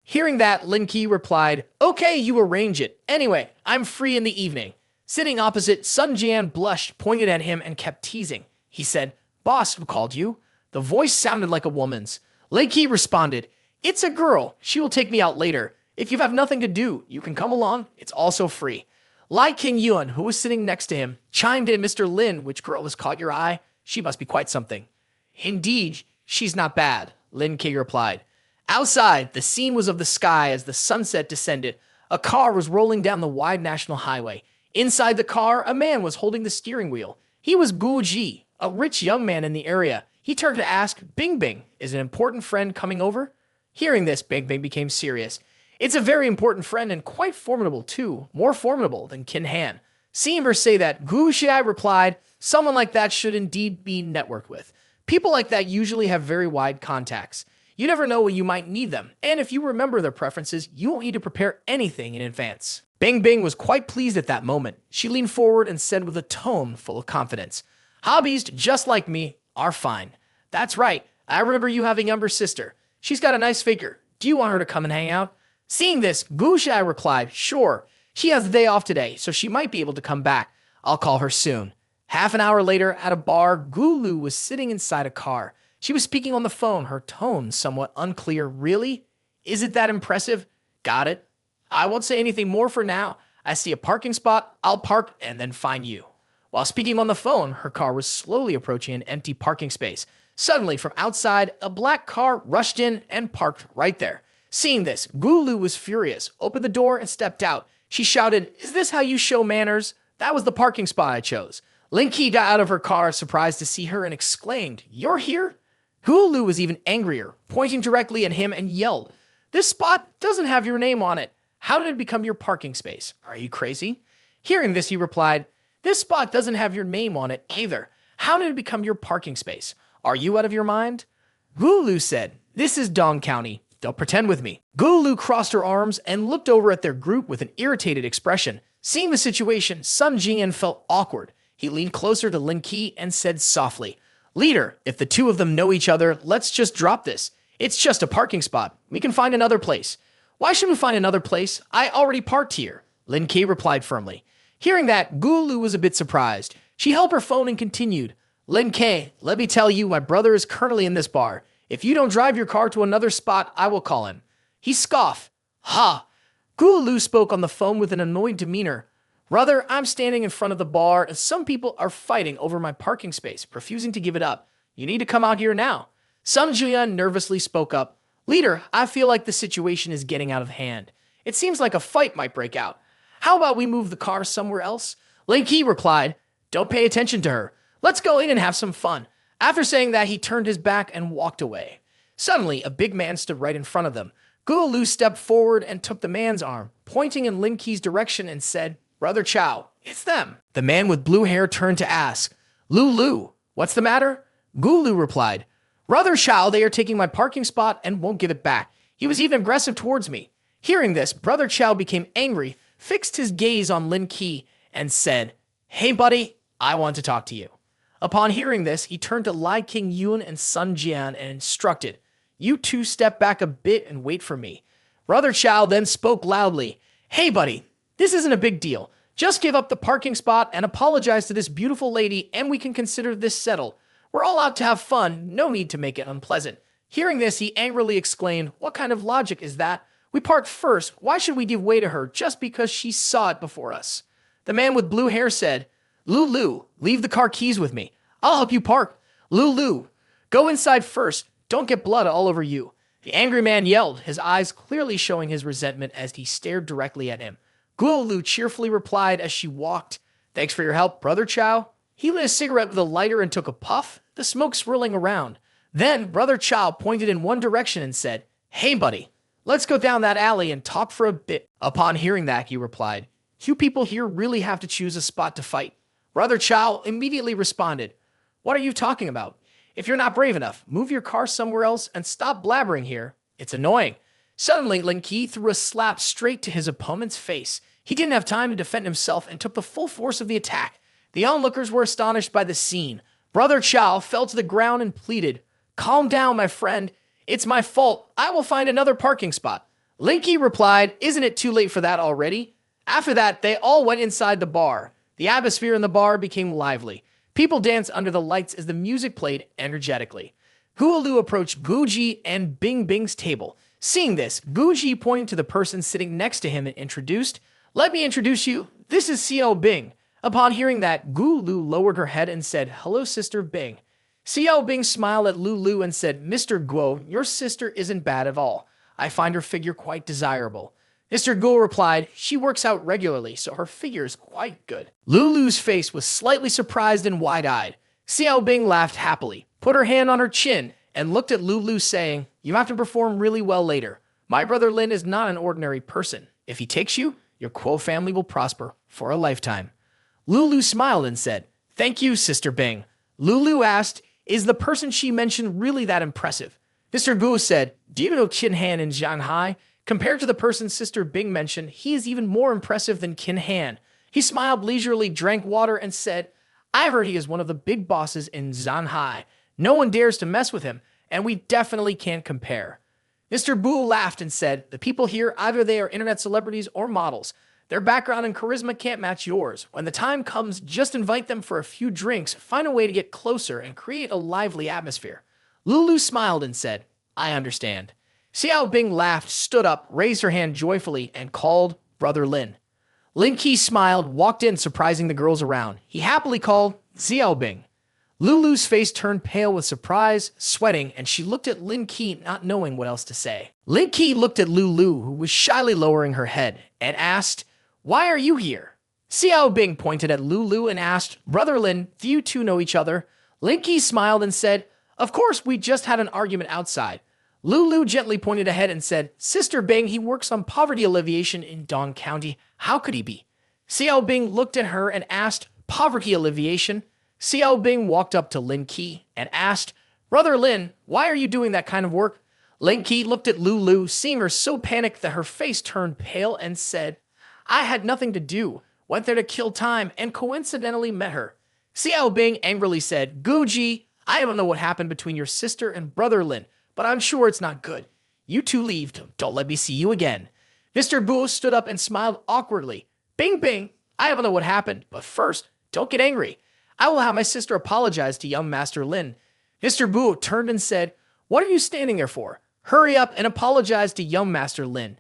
Hearing that, Lin Ke replied, "Okay, you arrange it. Anyway, I'm free in the evening." Sitting opposite, Sun Jian blushed, pointed at him, and kept teasing. He said, "Boss, who called you?" The voice sounded like a woman's. Lin Ke responded, "It's a girl. She will take me out later. If you have nothing to do, you can come along. It's also free." Lai King Yuan, who was sitting next to him, chimed in, "Mr. Lin, which girl has caught your eye? She must be quite something." "Indeed, she's not bad," Lin Ke replied. Outside, the scene was of the sky as the sunset descended. A car was rolling down the wide national highway. Inside the car, a man was holding the steering wheel. He was Gu Ji, a rich young man in the area. He turned to ask, "Bing Bing, is an important friend coming over?" Hearing this, Bing Bing became serious. "It's a very important friend and quite formidable too, more formidable than Kin Han." Seeing her say that, Gu Xi replied, "Someone like that should indeed be networked with. People like that usually have very wide contacts. You never know when you might need them, and if you remember their preferences, you won't need to prepare anything in advance." Bing Bing was quite pleased at that moment. She leaned forward and said with a tone full of confidence, "Hobbies, just like me, are fine. That's right, I remember you have a younger sister. She's got a nice figure. Do you want her to come and hang out?" Seeing this, Gu Shai replied, "Sure. She has the day off today, so she might be able to come back. I'll call her soon." Half an hour later, at a bar, Gu Lu was sitting inside a car. She was speaking on the phone, her tone somewhat unclear. "Really? Is it that impressive? Got it. I won't say anything more for now. I see a parking spot, I'll park and then find you." While speaking on the phone, her car was slowly approaching an empty parking space. Suddenly, from outside, a black car rushed in and parked right there. Seeing this, Gu Lu was furious, opened the door and stepped out. She shouted, "Is this how you show manners? That was the parking spot I chose." Lin Ke got out of her car, surprised to see her, and exclaimed, "You're here?" Gu Lu was even angrier, pointing directly at him and yelled, "This spot doesn't have your name on it. How did it become your parking space? Are you crazy?" Hearing this, he replied, "This spot doesn't have your name on it either. How did it become your parking space? Are you out of your mind?" Gu Lu said, "This is Dong County. Don't pretend with me." Gu Lu crossed her arms and looked over at their group with an irritated expression. Seeing the situation, Sun Jian felt awkward. He leaned closer to Lin Ke and said softly, "Leader, if the two of them know each other, let's just drop this. It's just a parking spot. We can find another place." "Why should we find another place? I already parked here," Lin Ke replied firmly. Hearing that, Gu Lu was a bit surprised. She held her phone and continued, "Lin Ke, let me tell you, my brother is currently in this bar. If you don't drive your car to another spot, I will call him." He scoffed. "Ha!" Gu Lu spoke on the phone with an annoyed demeanor. "Brother, I'm standing in front of the bar and some people are fighting over my parking space, refusing to give it up. You need to come out here now." Sun Jian nervously spoke up. "Leader, I feel like the situation is getting out of hand. It seems like a fight might break out. How about we move the car somewhere else?" Lin Ke replied, "Don't pay attention to her. Let's go in and have some fun." After saying that, he turned his back and walked away. Suddenly, a big man stood right in front of them. Gu Lu stepped forward and took the man's arm, pointing in Lin Ke's direction and said, "Brother Chow, it's them." The man with blue hair turned to ask, Lu, what's the matter?" Gu Lu replied, "Brother Chow, they are taking my parking spot and won't give it back. He was even aggressive towards me." Hearing this, Brother Chow became angry, fixed his gaze on Lin Ke, and said, "Hey buddy, I want to talk to you." Upon hearing this, he turned to Lai King Yun and Sun Jian and instructed, "You two step back a bit and wait for me." Brother Chow then spoke loudly, "Hey buddy, this isn't a big deal. Just give up the parking spot and apologize to this beautiful lady and we can consider this settled. We're all out to have fun, no need to make it unpleasant." Hearing this, he angrily exclaimed, "What kind of logic is that? We parked first. Why should we give way to her just because she saw it before us?" The man with blue hair said, Lu, leave the car keys with me. I'll help you park. Lu, go inside first. Don't get blood all over you." The angry man yelled, his eyes clearly showing his resentment as he stared directly at him. Gu Lu cheerfully replied as she walked, "Thanks for your help, Brother Chow." He lit a cigarette with a lighter and took a puff, the smoke swirling around. Then Brother Chow pointed in one direction and said, "Hey buddy, let's go down that alley and talk for a bit." Upon hearing that, he replied, "You people here really have to choose a spot to fight." Brother Chow immediately responded, "What are you talking about? If you're not brave enough, move your car somewhere else and stop blabbering here. It's annoying." Suddenly, Lin Ke threw a slap straight to his opponent's face. He didn't have time to defend himself and took the full force of the attack. The onlookers were astonished by the scene. Brother Chow fell to the ground and pleaded, "Calm down, my friend. It's my fault. I will find another parking spot." Lin Ke replied, isn't it too late for that already? After that, they all went inside the bar. The atmosphere in the bar became lively. People danced under the lights as the music played energetically. Guolu approached Guji and Bing Bing's table. Seeing this, Guji pointed to the person sitting next to him and introduced, let me introduce you. This is Xiao Bing. Upon hearing that, Guolu lowered her head and said, hello, Sister Bing. Xiao Bing smiled at Lulu and said, Mr. Guo, your sister isn't bad at all. I find her figure quite desirable. Mr. Guo replied, she works out regularly, so her figure is quite good. Lulu's face was slightly surprised and wide-eyed. Xiao Bing laughed happily, put her hand on her chin, and looked at Lulu saying, you have to perform really well later. My brother Lin is not an ordinary person. If he takes you, your Kuo family will prosper for a lifetime. Lulu smiled and said, thank you, Sister Bing. Lulu asked, is the person she mentioned really that impressive? Mr. Guo said, do you know Qin Han in Shanghai? Compared to the person Sister Bing mentioned, he is even more impressive than Qin Han. He smiled leisurely, drank water, and said, I heard he is one of the big bosses in Shanghai. No one dares to mess with him, and we definitely can't compare. Mr. Bu laughed and said, the people here, either they are internet celebrities or models. Their background and charisma can't match yours. When the time comes, just invite them for a few drinks, find a way to get closer, and create a lively atmosphere. Lulu smiled and said, I understand. Xiao Bing laughed, stood up, raised her hand joyfully, and called Brother Lin. Lin Ke smiled, walked in, surprising the girls around. He happily called Xiao Bing. Lulu's face turned pale with surprise, sweating, and she looked at Lin Ke, not knowing what else to say. Lin Ke looked at Lulu, who was shyly lowering her head, and asked, why are you here? Xiao Bing pointed at Lulu and asked, Brother Lin, do you two know each other? Lin Ke smiled and said, of course, we just had an argument outside. Lulu gently pointed ahead and said, Sister Bing, he works on poverty alleviation in Dong County. How could he be? Xiao Bing looked at her and asked, poverty alleviation? Xiao Bing walked up to Lin Ke and asked, Brother Lin, why are you doing that kind of work? Lin Ke looked at Lulu, seeing her so panicked that her face turned pale and said, I had nothing to do, went there to kill time, and coincidentally met her. Xiao Bing angrily said, Guji, I don't know what happened between your sister and Brother Lin, but I'm sure it's not good. You two leave. Don't let me see you again. Mr. Bu stood up and smiled awkwardly. Bing, bing. I don't know what happened, but first, don't get angry. I will have my sister apologize to young Master Lin. Mr. Bu turned and said, what are you standing there for? Hurry up and apologize to young Master Lin.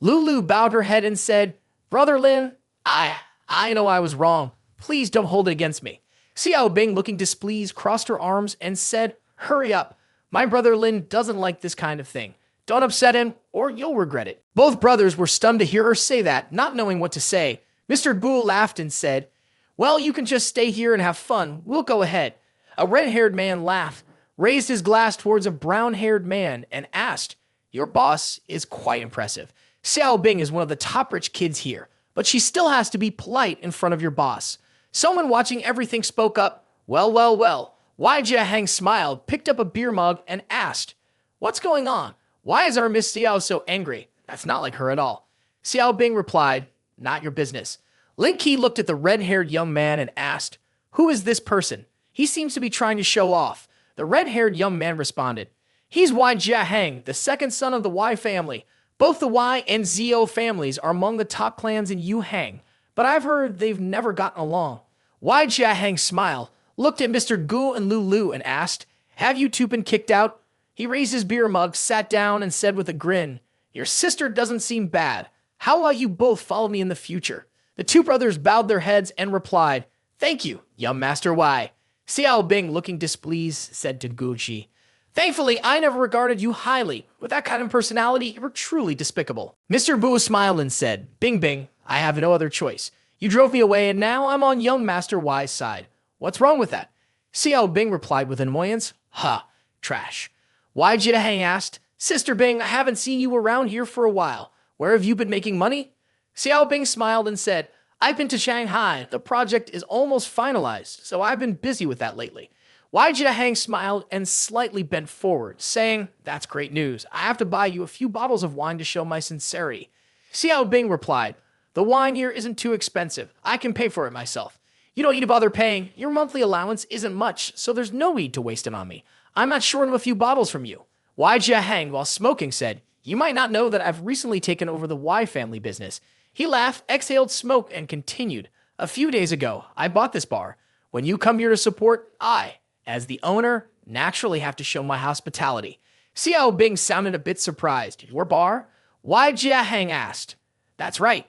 Lulu bowed her head and said, Brother Lin, I know I was wrong. Please don't hold it against me. Xiao Bing, looking displeased, crossed her arms and said, hurry up. My brother Lin doesn't like this kind of thing. Don't upset him, or you'll regret it. Both brothers were stunned to hear her say that, not knowing what to say. Mr. Bu laughed and said, well, you can just stay here and have fun. We'll go ahead. A red-haired man laughed, raised his glass towards a brown-haired man, and asked, your boss is quite impressive. Xiao Bing is one of the top rich kids here, but she still has to be polite in front of your boss. Someone watching everything spoke up, well, well, well. Wai Jiaheng smiled, picked up a beer mug, and asked, what's going on? Why is our Miss Xiao so angry? That's not like her at all. Xiao Bing replied, not your business. Lin Ke looked at the red-haired young man and asked, who is this person? He seems to be trying to show off. The red-haired young man responded, he's Wai Jiaheng, the second son of the Wai family. Both the Wai and Zhou families are among the top clans in Yuhang, but I've heard they've never gotten along. Wai Jiaheng smiled, looked at Mr. Gu and Lulu and asked, have you two been kicked out? He raised his beer mug, sat down, and said with a grin, your sister doesn't seem bad. How about you both follow me in the future? The two brothers bowed their heads and replied, thank you, young Master Wai. Xiao Bing, looking displeased, said to Guji, thankfully, I never regarded you highly. With that kind of personality, you were truly despicable. Mr. Bu smiled and said, Bing Bing, I have no other choice. You drove me away and now I'm on young Master Wai's side. What's wrong with that? Xiao Bing replied with annoyance, ha, trash. Wai Jiaheng asked, Sister Bing, I haven't seen you around here for a while. Where have you been making money? Xiao Bing smiled and said, I've been to Shanghai. The project is almost finalized, so I've been busy with that lately. Wai Jiaheng smiled and slightly bent forward, saying, that's great news. I have to buy you a few bottles of wine to show my sincerity. Xiao Bing replied, the wine here isn't too expensive. I can pay for it myself. You don't need to bother paying. Your monthly allowance isn't much, so there's no need to waste it on me. I'm not short of a few bottles from you. Wai Jiaheng, while smoking, said, You might not know that I've recently taken over the Y family business. He laughed, exhaled smoke, and continued. A few days ago, I bought this bar. When you come here to support, I, as the owner, naturally have to show my hospitality. Xiao Bing sounded a bit surprised. Your bar? Wai Jiaheng asked. That's right.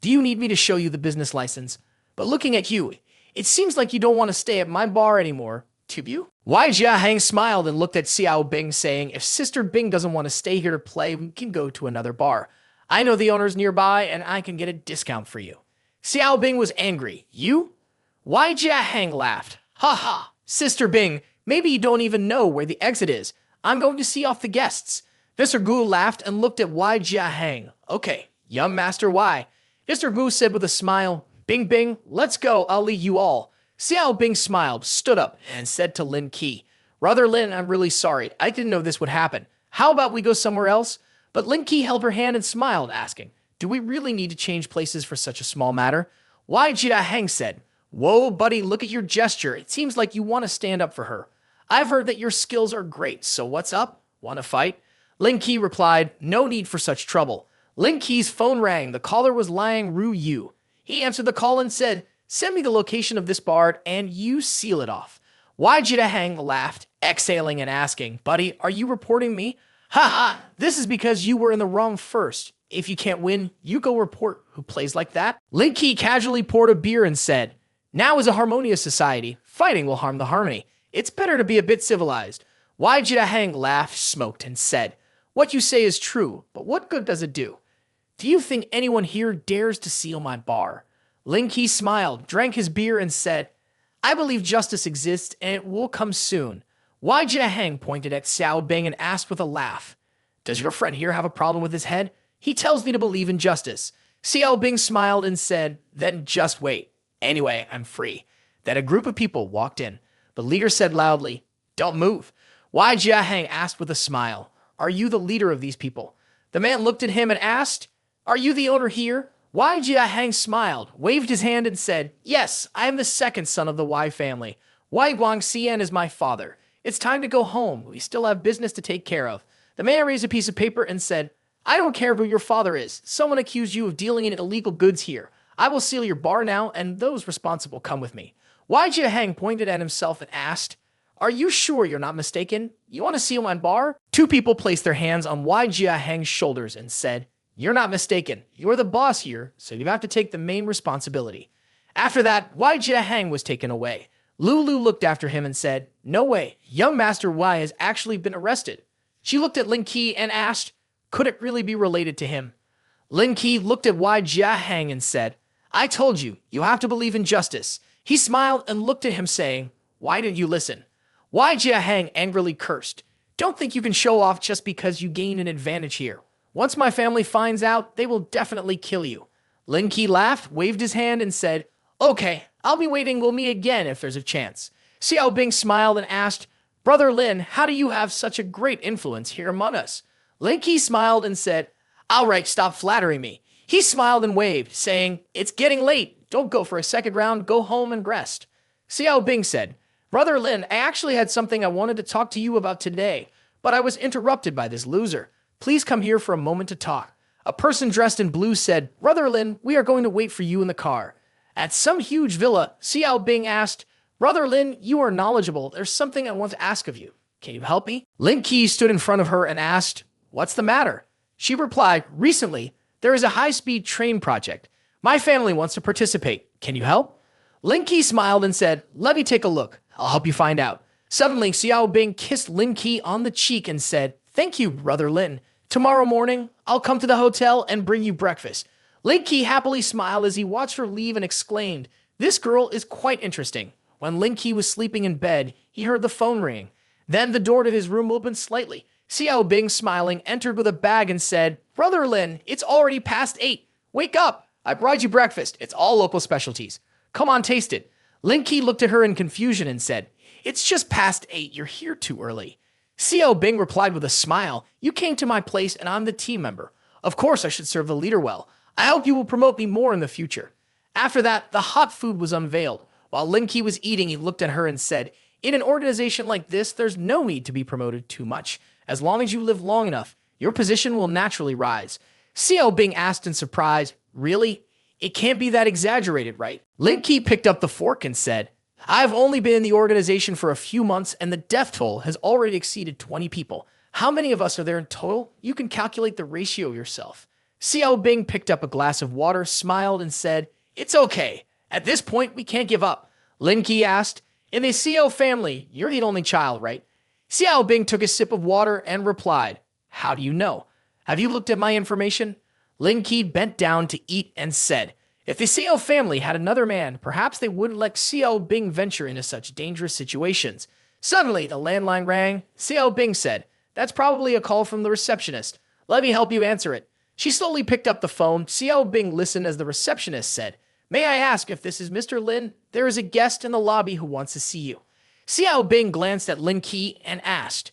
Do you need me to show you the business license? But looking at you, it seems like you don't want to stay at my bar anymore, do you? Wai Jiaheng smiled and looked at Xiao Bing, saying, if Sister Bing doesn't want to stay here to play, we can go to another bar. I know the owner's nearby, and I can get a discount for you. Xiao Bing was angry. You? Wai Jiaheng laughed. Ha ha, Sister Bing, maybe you don't even know where the exit is. I'm going to see off the guests. Mr. Gu laughed and looked at Wai Jiaheng. Okay, young Master Wai. Mr. Gu said with a smile, Bing Bing, let's go, I'll lead you all. Xiao Bing smiled, stood up, and said to Lin Ke, Brother Lin, I'm really sorry. I didn't know this would happen. How about we go somewhere else? But Lin Ke held her hand and smiled, asking, do we really need to change places for such a small matter? Wai Jiaheng said, Whoa, buddy, look at your gesture. It seems like you want to stand up for her. I've heard that your skills are great, so what's up? Want to fight? Lin Ke replied, no need for such trouble. Lin Ke's phone rang. The caller was Liang Ru Yu. He answered the call and said, send me the location of this bar and you seal it off. Wai Jiaheng laughed, exhaling and asking, buddy, are you reporting me? Ha ha, this is because you were in the wrong first. If you can't win, you go report. Who plays like that? Lin Ke casually poured a beer and said, now is a harmonious society. Fighting will harm the harmony. It's better to be a bit civilized. Wai Jiaheng laughed, smoked, and said, what you say is true, but what good does it do? Do you think anyone here dares to seal my bar? Lin Ke smiled, drank his beer, and said, I believe justice exists and it will come soon. Wai Jiaheng pointed at Xiao Bing and asked with a laugh, does your friend here have a problem with his head? He tells me to believe in justice. Xiao Bing smiled and said, then just wait. Anyway, I'm free. Then a group of people walked in. The leader said loudly, don't move. Wai Jiaheng asked with a smile, are you the leader of these people? The man looked at him and asked, are you the owner here? Wai Jiaheng smiled, waved his hand and said, yes, I am the second son of the Wai family. Wai Guangxian is my father. It's time to go home. We still have business to take care of. The man raised a piece of paper and said, I don't care who your father is. Someone accused you of dealing in illegal goods here. I will seal your bar now, and those responsible come with me. Wai Jiaheng pointed at himself and asked, are you sure you're not mistaken? You want to seal my bar? Two people placed their hands on Wai Jiaheng's shoulders and said, you're not mistaken. You're the boss here, so you have to take the main responsibility. After that, Wai Jiaheng was taken away. Lulu looked after him and said, no way, young Master Wai has actually been arrested. She looked at Lin Ke and asked, could it really be related to him? Lin Ke looked at Wai Jiaheng and said, I told you, you have to believe in justice. He smiled and looked at him saying, why didn't you listen? Wai Jiaheng angrily cursed. Don't think you can show off just because you gain an advantage here. Once my family finds out, they will definitely kill you. Lin Ke laughed, waved his hand, and said, okay, I'll be waiting. We'll meet again if there's a chance. Xiao Bing smiled and asked, Brother Lin, how do you have such a great influence here among us? Lin Ke smiled and said, all right, stop flattering me. He smiled and waved, saying, it's getting late. Don't go for a second round. Go home and rest. Xiao Bing said, Brother Lin, I actually had something I wanted to talk to you about today, but I was interrupted by this loser. Please come here for a moment to talk. A person dressed in blue said, Brother Lin, we are going to wait for you in the car. At some huge villa, Xiao Bing asked, Brother Lin, you are knowledgeable. There's something I want to ask of you. Can you help me? Lin Ke stood in front of her and asked, what's the matter? She replied, recently, there is a high-speed train project. My family wants to participate. Can you help? Lin Ke smiled and said, let me take a look. I'll help you find out. Suddenly, Xiao Bing kissed Lin Ke on the cheek and said, thank you, Brother Lin. Tomorrow morning, I'll come to the hotel and bring you breakfast. Lin Ke happily smiled as he watched her leave and exclaimed, this girl is quite interesting. When Lin Ke was sleeping in bed, he heard the phone ring. Then the door to his room opened slightly. Xiao Bing, smiling, entered with a bag and said, Brother Lin, it's already past 8. Wake up. I brought you breakfast. It's all local specialties. Come on, taste it. Lin Ke looked at her in confusion and said, it's just past 8. You're here too early. Xiao Bing replied with a smile, you came to my place and I'm the team member. Of course I should serve the leader well. I hope you will promote me more in the future. After that, the hot food was unveiled. While Lin Ke was eating, he looked at her and said, in an organization like this, there's no need to be promoted too much. As long as you live long enough, your position will naturally rise. Xiao Bing asked in surprise, really? It can't be that exaggerated, right? Lin Ke picked up the fork and said, I've only been in the organization for a few months and the death toll has already exceeded 20 people. How many of us are there in total? You can calculate the ratio yourself. Xiao Bing picked up a glass of water, smiled, and said, It's okay. At this point, we can't give up. Lin Ke asked, In the Xiao family, you're the only child, right? Xiao Bing took a sip of water and replied, How do you know? Have you looked at my information? Lin Ke bent down to eat and said, If the Xiao family had another man, perhaps they wouldn't let Xiao Bing venture into such dangerous situations. Suddenly, the landline rang. Xiao Bing said, That's probably a call from the receptionist. Let me help you answer it. She slowly picked up the phone. Xiao Bing listened as the receptionist said, May I ask if this is Mr. Lin? There is a guest in the lobby who wants to see you. Xiao Bing glanced at Lin Ke and asked,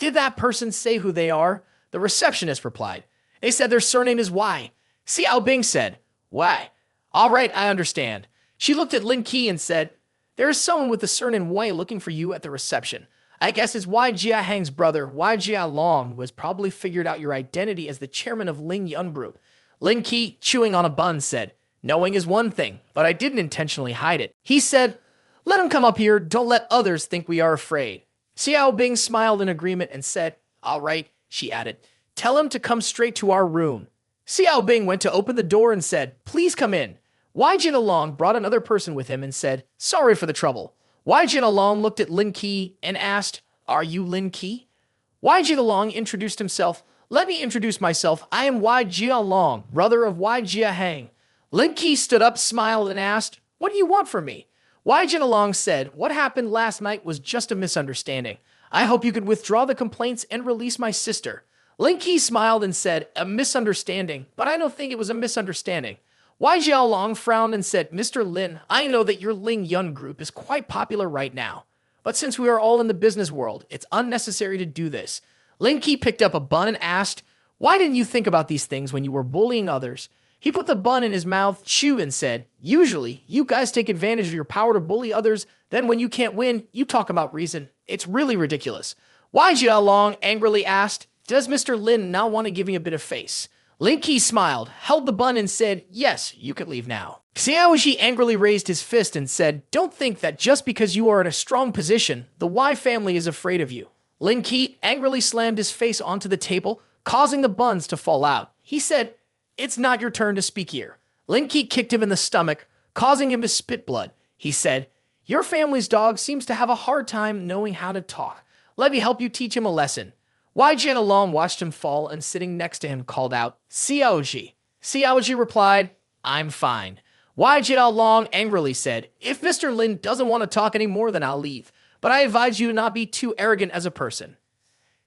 Did that person say who they are? The receptionist replied, They said their surname is Y. Xiao Bing said, Why? All right, I understand. She looked at Lin Ke and said, There is someone with the surname Y looking for you at the reception. I guess it's Y Jia Hang's brother, Y Jia Long, who has probably figured out your identity as the chairman of Ling Yun Group. Lin Ke, chewing on a bun, said, Knowing is one thing, but I didn't intentionally hide it. He said, Let him come up here. Don't let others think we are afraid. Xiao Bing smiled in agreement and said, All right, she added. Tell him to come straight to our room. Xiao Bing went to open the door and said, Please come in. Wai Jinalong brought another person with him and said, Sorry for the trouble. Wai Jinalong looked at Lin Ke and asked, Are you Lin Ke? Wai Jinalong introduced himself. Let me introduce myself. I am Wai Jialong, brother of Wai Jia Hang. Lin Ke stood up, smiled, and asked, What do you want from me? Wai Jinalong said, What happened last night was just a misunderstanding. I hope you could withdraw the complaints and release my sister. Lin Ke smiled and said, A misunderstanding, but I don't think it was a misunderstanding. Wai Jialong frowned and said, Mr. Lin, I know that your Ling Yun group is quite popular right now. But since we are all in the business world, it's unnecessary to do this. Lin Ke picked up a bun and asked, Why didn't you think about these things when you were bullying others? He put the bun in his mouth, chewed, and said, Usually, you guys take advantage of your power to bully others, then when you can't win, you talk about reason. It's really ridiculous. Wai Jialong angrily asked, Does Mr. Lin now want to give me a bit of face? Lin Ke smiled, held the bun, and said, Yes, you can leave now. Xiaoji angrily raised his fist and said, Don't think that just because you are in a strong position, the Wai family is afraid of you. Lin Ke angrily slammed his face onto the table, causing the buns to fall out. He said, It's not your turn to speak here. Lin Ke kicked him in the stomach, causing him to spit blood. He said, Your family's dog seems to have a hard time knowing how to talk. Let me help you teach him a lesson. Wai Jianalong watched him fall and sitting next to him called out, Xiaoji. Xiaoji replied, I'm fine. Wai Jianalong angrily said, If Mr. Lin doesn't want to talk anymore, then I'll leave. But I advise you to not be too arrogant as a person.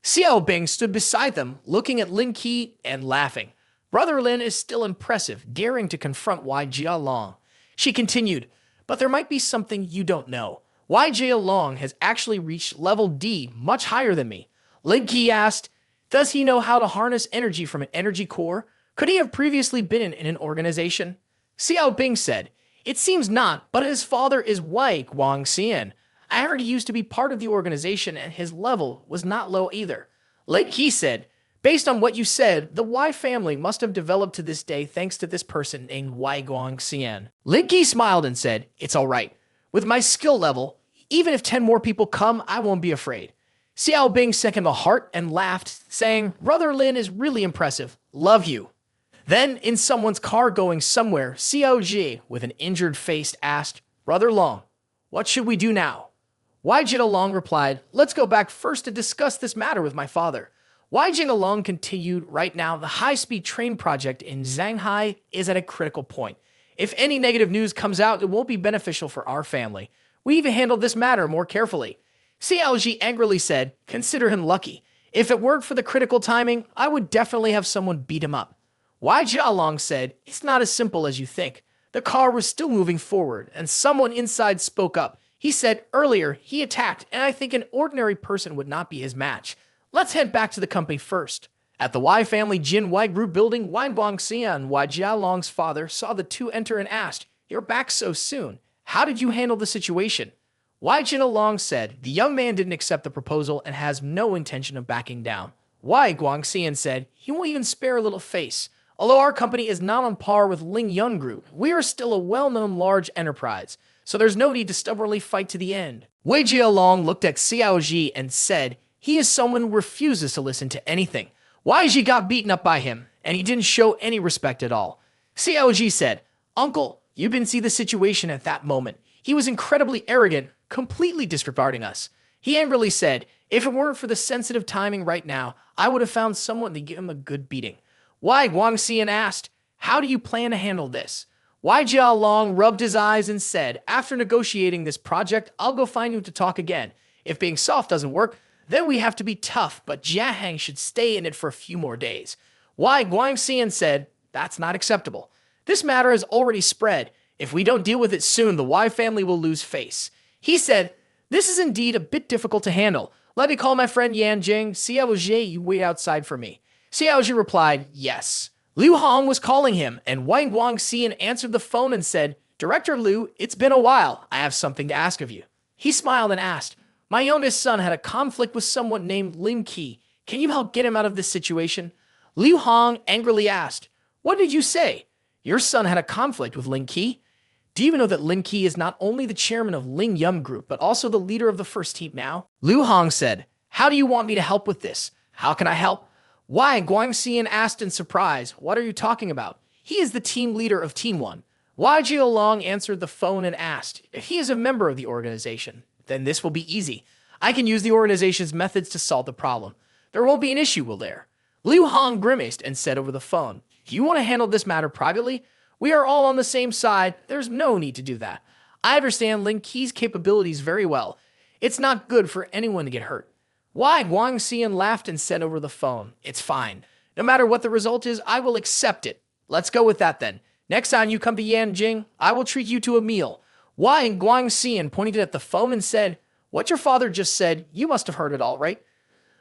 Xiao Bing stood beside them, looking at Lin Ke and laughing. Brother Lin is still impressive, daring to confront Wai Jialong. She continued, But there might be something you don't know. Wai Jialong has actually reached level D, much higher than me. Lin Ke asked, Does he know how to harness energy from an energy core? Could he have previously been in an organization? Xiao Bing said, It seems not, but his father is Wai Guangxian. I heard he used to be part of the organization and his level was not low either. Lin Ke said, Based on what you said, the Wai family must have developed to this day thanks to this person named Wai Guangxian. Lin Ke smiled and said, It's all right. With my skill level, even if 10 more people come, I won't be afraid. Xiao Bing sent him a heart and laughed, saying, Brother Lin is really impressive. Love you. Then, in someone's car going somewhere, Xiao Ji, with an injured face, asked, Brother Long, what should we do now? Wai Jinalong replied, Let's go back first to discuss this matter with my father. Wai Jinalong continued, Right now, the high-speed train project in Shanghai is at a critical point. If any negative news comes out, it won't be beneficial for our family. We even handled this matter more carefully. Xiaoji angrily said, Consider him lucky. If it weren't for the critical timing, I would definitely have someone beat him up. Wai Jialong said, It's not as simple as you think. The car was still moving forward, and someone inside spoke up. He said, Earlier, he attacked, and I think an ordinary person would not be his match. Let's head back to the company first. At the Wai family Jin Wai Group building, Wai Guangxian, Wai Jialong's father, saw the two enter and asked, You're back so soon. How did you handle the situation? Wai Jinalong said, The young man didn't accept the proposal and has no intention of backing down. Why, Guangxian said, he won't even spare a little face. Although our company is not on par with Ling Yun Group, we are still a well-known large enterprise, so there's no need to stubbornly fight to the end. Wei Jialong looked at Xiao Ji and said, he is someone who refuses to listen to anything. Wai Ji got beaten up by him, and he didn't show any respect at all. Xiao Ji said, Uncle, you didn't see the situation at that moment. He was incredibly arrogant, completely disregarding us. He angrily said, if it weren't for the sensitive timing right now, I would have found someone to give him a good beating. Wai Guangxian asked, how do you plan to handle this? Wai Jialong rubbed his eyes and said, after negotiating this project, I'll go find you to talk again. If being soft doesn't work, then we have to be tough, but Jiahang should stay in it for a few more days. Wai Guangxian said, that's not acceptable. This matter has already spread. If we don't deal with it soon, the Wai family will lose face. He said, this is indeed a bit difficult to handle. Let me call my friend Yan Jing. Xiao Ji, you wait outside for me. Xiao Ji replied, yes. Liu Hong was calling him, and Wang Guangxian answered the phone and said, Director Liu, it's been a while. I have something to ask of you. He smiled and asked, my youngest son had a conflict with someone named Lin Ke. Can you help get him out of this situation? Liu Hong angrily asked, what did you say? Your son had a conflict with Lin Ke? Do you even know that Lin Ke is not only the chairman of Ling Yum Group, but also the leader of the first team now? Liu Hong said, how do you want me to help with this? How can I help? Why? Guangxian asked in surprise, what are you talking about? He is the team leader of Team 1. Wai Jialong answered the phone and asked, if he is a member of the organization, then this will be easy. I can use the organization's methods to solve the problem. There won't be an issue, will there? Liu Hong grimaced and said over the phone, if you want to handle this matter privately, we are all on the same side. There's no need to do that. I understand Lin Ke's capabilities very well. It's not good for anyone to get hurt. Why? Guangxian laughed and said over the phone, it's fine. No matter what the result is, I will accept it. Let's go with that then. Next time you come to Yanjing, I will treat you to a meal. Why? Guangxian pointed at the phone and said, what your father just said, you must have heard it all, right?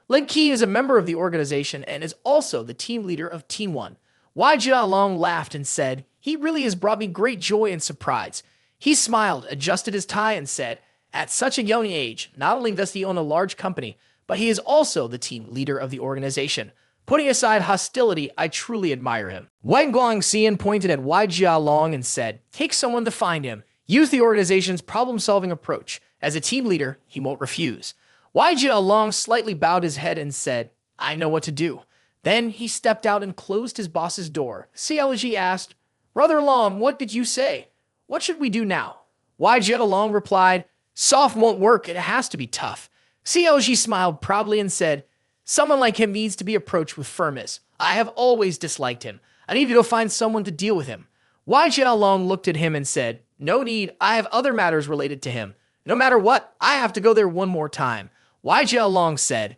Lin Ke is a member of the organization and is also the team leader of Team 1. Wai Jialong laughed and said, he really has brought me great joy and surprise. He smiled, adjusted his tie, and said, at such a young age, not only does he own a large company, but he is also the team leader of the organization. Putting aside hostility, I truly admire him. Wang Guangxian pointed at Wai Jialong and said, take someone to find him. Use the organization's problem-solving approach. As a team leader, he won't refuse. Wai Jialong slightly bowed his head and said, I know what to do. Then he stepped out and closed his boss's door. Xiao Ji asked, Brother Long, what did you say? What should we do now? Wai Jialong replied, soft won't work, it has to be tough. Xiao Ji smiled proudly and said, someone like him needs to be approached with firmness. I have always disliked him. I need to go find someone to deal with him. Wai Jialong looked at him and said, no need, I have other matters related to him. No matter what, I have to go there one more time. Wai Jialong said,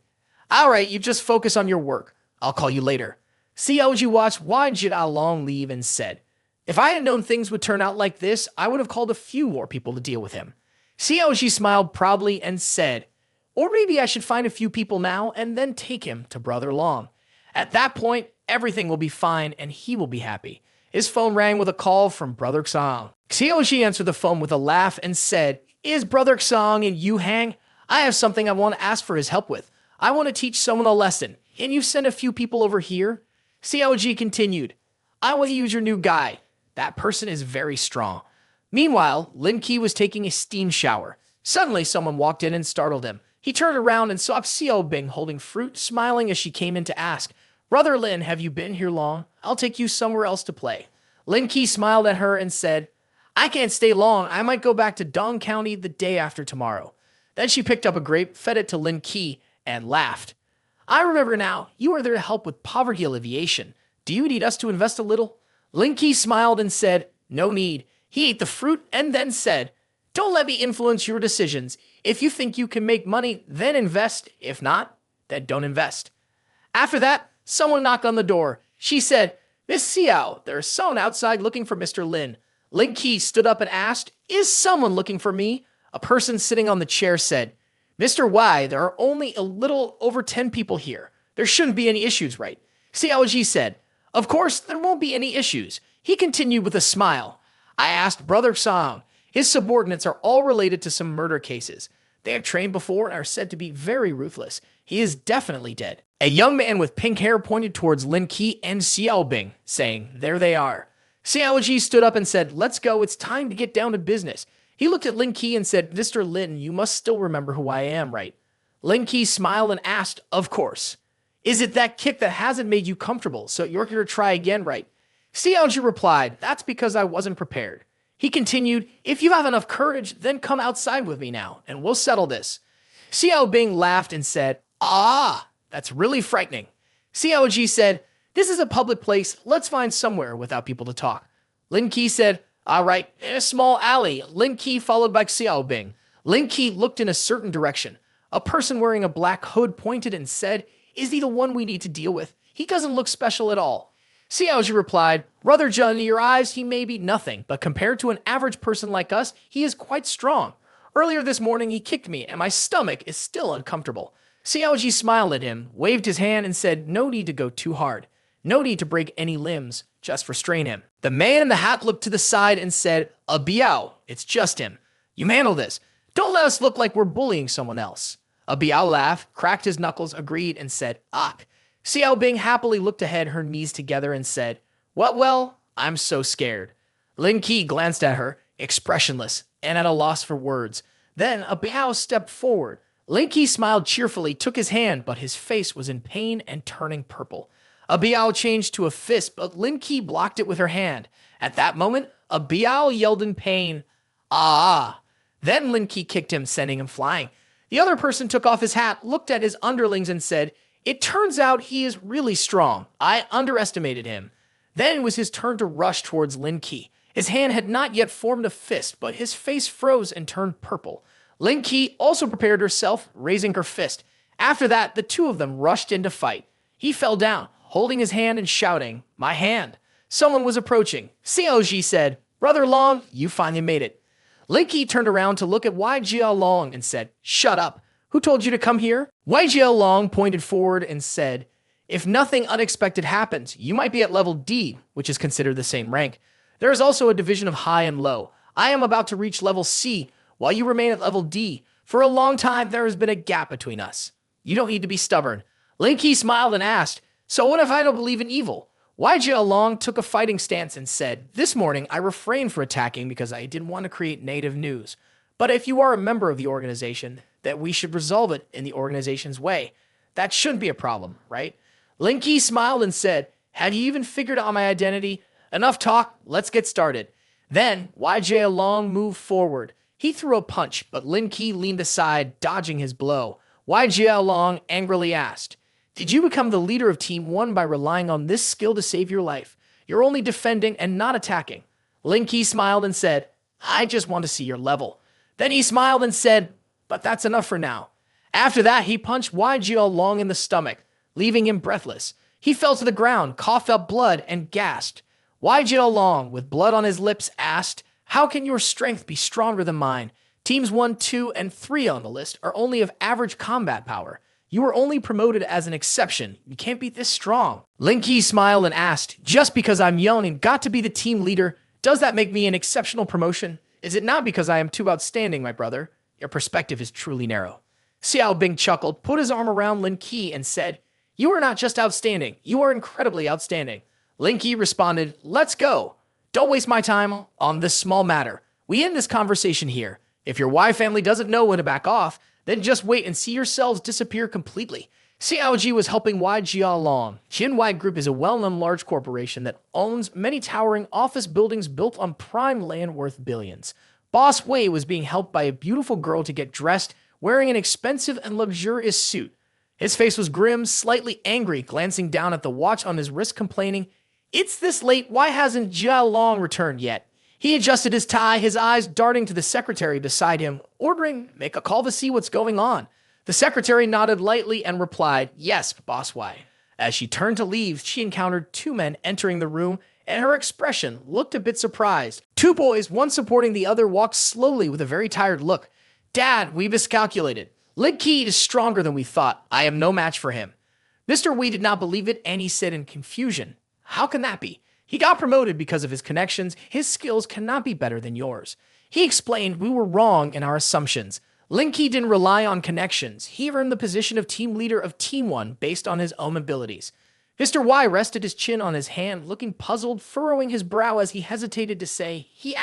all right, you just focus on your work. I'll call you later. Xiao Ji watched Wai Jialong leave and said, if I had known things would turn out like this, I would have called a few more people to deal with him. Xiao Ji smiled proudly and said, or maybe I should find a few people now and then take him to Brother Long. At that point, everything will be fine and he will be happy. His phone rang with a call from Brother Xang. Xiao Ji answered the phone with a laugh and said, is Brother Xang in Yuhang? I have something I want to ask for his help with. I want to teach someone a lesson. Can you send a few people over here? Xiao Ji continued, I will use your new guy. That person is very strong. Meanwhile, Lin Ke was taking a steam shower. Suddenly, someone walked in and startled him. He turned around and saw Xiao Bing holding fruit, smiling as she came in to ask, Brother Lin, have you been here long? I'll take you somewhere else to play. Lin Ke smiled at her and said, I can't stay long. I might go back to Dong County the day after tomorrow. Then she picked up a grape, fed it to Lin Ke, and laughed. I remember now, you are there to help with poverty alleviation. Do you need us to invest a little? Lin Ke smiled and said, no need. He ate the fruit and then said, don't let me influence your decisions. If you think you can make money, then invest. If not, then don't invest. After that, someone knocked on the door. She said, Miss Xiao, there's someone outside looking for Mr. Lin. Lin Ke stood up and asked, is someone looking for me? A person sitting on the chair said, Mr. Wai, there are only a little over 10 people here. There shouldn't be any issues, right? Xiao Ji said, of course, there won't be any issues. He continued with a smile. I asked Brother Sang. His subordinates are all related to some murder cases. They have trained before and are said to be very ruthless. He is definitely dead. A young man with pink hair pointed towards Lin Ke and Xiaobing, saying, "There they are." Xiaoji stood up and said, "Let's go, it's time to get down to business." He looked at Lin Ke and said, "Mr. Lin, you must still remember who I am, right?" Lin Ke smiled and asked, "Of course." "Is it that kick that hasn't made you comfortable, so you're here to try again, right?" Xiaoji replied, "That's because I wasn't prepared." He continued, "If you have enough courage, then come outside with me now, and we'll settle this." Xiaobing laughed and said, "Ah, that's really frightening." Xiaoji said, "This is a public place. Let's find somewhere without people to talk." Lin Ke said, "All right, in a small alley." Lin Ke followed by Xiaobing. Lin Ke looked in a certain direction. A person wearing a black hood pointed and said, "Is he the one we need to deal with? He doesn't look special at all." Xiaoji replied, "Brother Jun, in your eyes, he may be nothing, but compared to an average person like us, he is quite strong. Earlier this morning, he kicked me, and my stomach is still uncomfortable." Xiaoji smiled at him, waved his hand, and said, "No need to go too hard. No need to break any limbs. Just restrain him." The man in the hat looked to the side and said, "A biao, it's just him. You handle this. Don't let us look like we're bullying someone else." A biao laughed, cracked his knuckles, agreed, and said, "Ah." Xiao Bing happily looked ahead, her knees together, and said, "What, well, I'm so scared." Lin Ke glanced at her, expressionless, and at a loss for words. Then a biao stepped forward. Lin Ke smiled cheerfully, took his hand, but his face was in pain and turning purple. A biao changed to a fist, but Lin Ke blocked it with her hand. At that moment, a biao yelled in pain, "Ah!" Then Lin Ke kicked him, sending him flying. The other person took off his hat, looked at his underlings, and said, "It turns out he is really strong. I underestimated him." Then it was his turn to rush towards Lin Ke. His hand had not yet formed a fist, but his face froze and turned purple. Lin Ke also prepared herself, raising her fist. After that, the two of them rushed in to fight. He fell down, holding his hand and shouting, "My hand." Someone was approaching. Xiaoji said, "Brother Long, you finally made it." Lin Ke turned around to look at Wai Jiao Long and said, "Shut up. Who told you to come here?" Wai Jiao Long pointed forward and said, "If nothing unexpected happens, you might be at level D, which is considered the same rank. There is also a division of high and low. I am about to reach level C, while you remain at level D. For a long time, there has been a gap between us. You don't need to be stubborn." Lin Ke smiled and asked, "So what if I don't believe in evil?" Wai Jiao Long took a fighting stance and said, "This morning, I refrained from attacking because I didn't want to create negative news. But if you are a member of the organization, that we should resolve it in the organization's way. That shouldn't be a problem, right?" Lin Ke smiled and said, "Have you even figured out my identity? Enough talk, let's get started." Then, Wai Jiao Long moved forward. He threw a punch, but Lin Ke leaned aside, dodging his blow. Wai Jiao Long angrily asked, "Did you become the leader of Team 1 by relying on this skill to save your life? You're only defending and not attacking." Lin Ke smiled and said, "I just want to see your level." Then he smiled and said, "But that's enough for now." After that, he punched Wai Jiao Long in the stomach, leaving him breathless. He fell to the ground, coughed up blood, and gasped. Wai Jiao Long, with blood on his lips, asked, "How can your strength be stronger than mine? Teams 1, 2, and 3 on the list are only of average combat power. You were only promoted as an exception. You can't be this strong." Lin Ke smiled and asked, "Just because I'm young and got to be the team leader, does that make me an exceptional promotion? Is it not because I am too outstanding, my brother? Your perspective is truly narrow." Xiao Bing chuckled, put his arm around Lin Ke, and said, "You are not just outstanding, you are incredibly outstanding." Lin Ke responded, "Let's go. Don't waste my time on this small matter. We end this conversation here. If your Wai family doesn't know when to back off, then just wait and see yourselves disappear completely." Xiaoji was helping Wai Jiao Long. Jinwai Group is a well-known large corporation that owns many towering office buildings built on prime land worth billions. Boss Wei was being helped by a beautiful girl to get dressed, wearing an expensive and luxurious suit. His face was grim, slightly angry, glancing down at the watch on his wrist, complaining, "It's this late, why hasn't Jiao Long returned yet?" He adjusted his tie, his eyes darting to the secretary beside him, ordering, "Make a call to see what's going on." The secretary nodded lightly and replied, "Yes, Boss Wai." As she turned to leave, she encountered two men entering the room, and her expression looked a bit surprised. Two boys, one supporting the other, walked slowly with a very tired look. "Dad, we miscalculated. Lin Ke is stronger than we thought. I am no match for him." Mr. Wei did not believe it, and he said in confusion, "How can that be? He got promoted because of his connections. His skills cannot be better than yours." He explained, "We were wrong in our assumptions. Lin Ke didn't rely on connections. He earned the position of team leader of Team 1 based on his own abilities. Mr. Y rested his chin on his hand, looking puzzled, furrowing his brow as he hesitated to say, He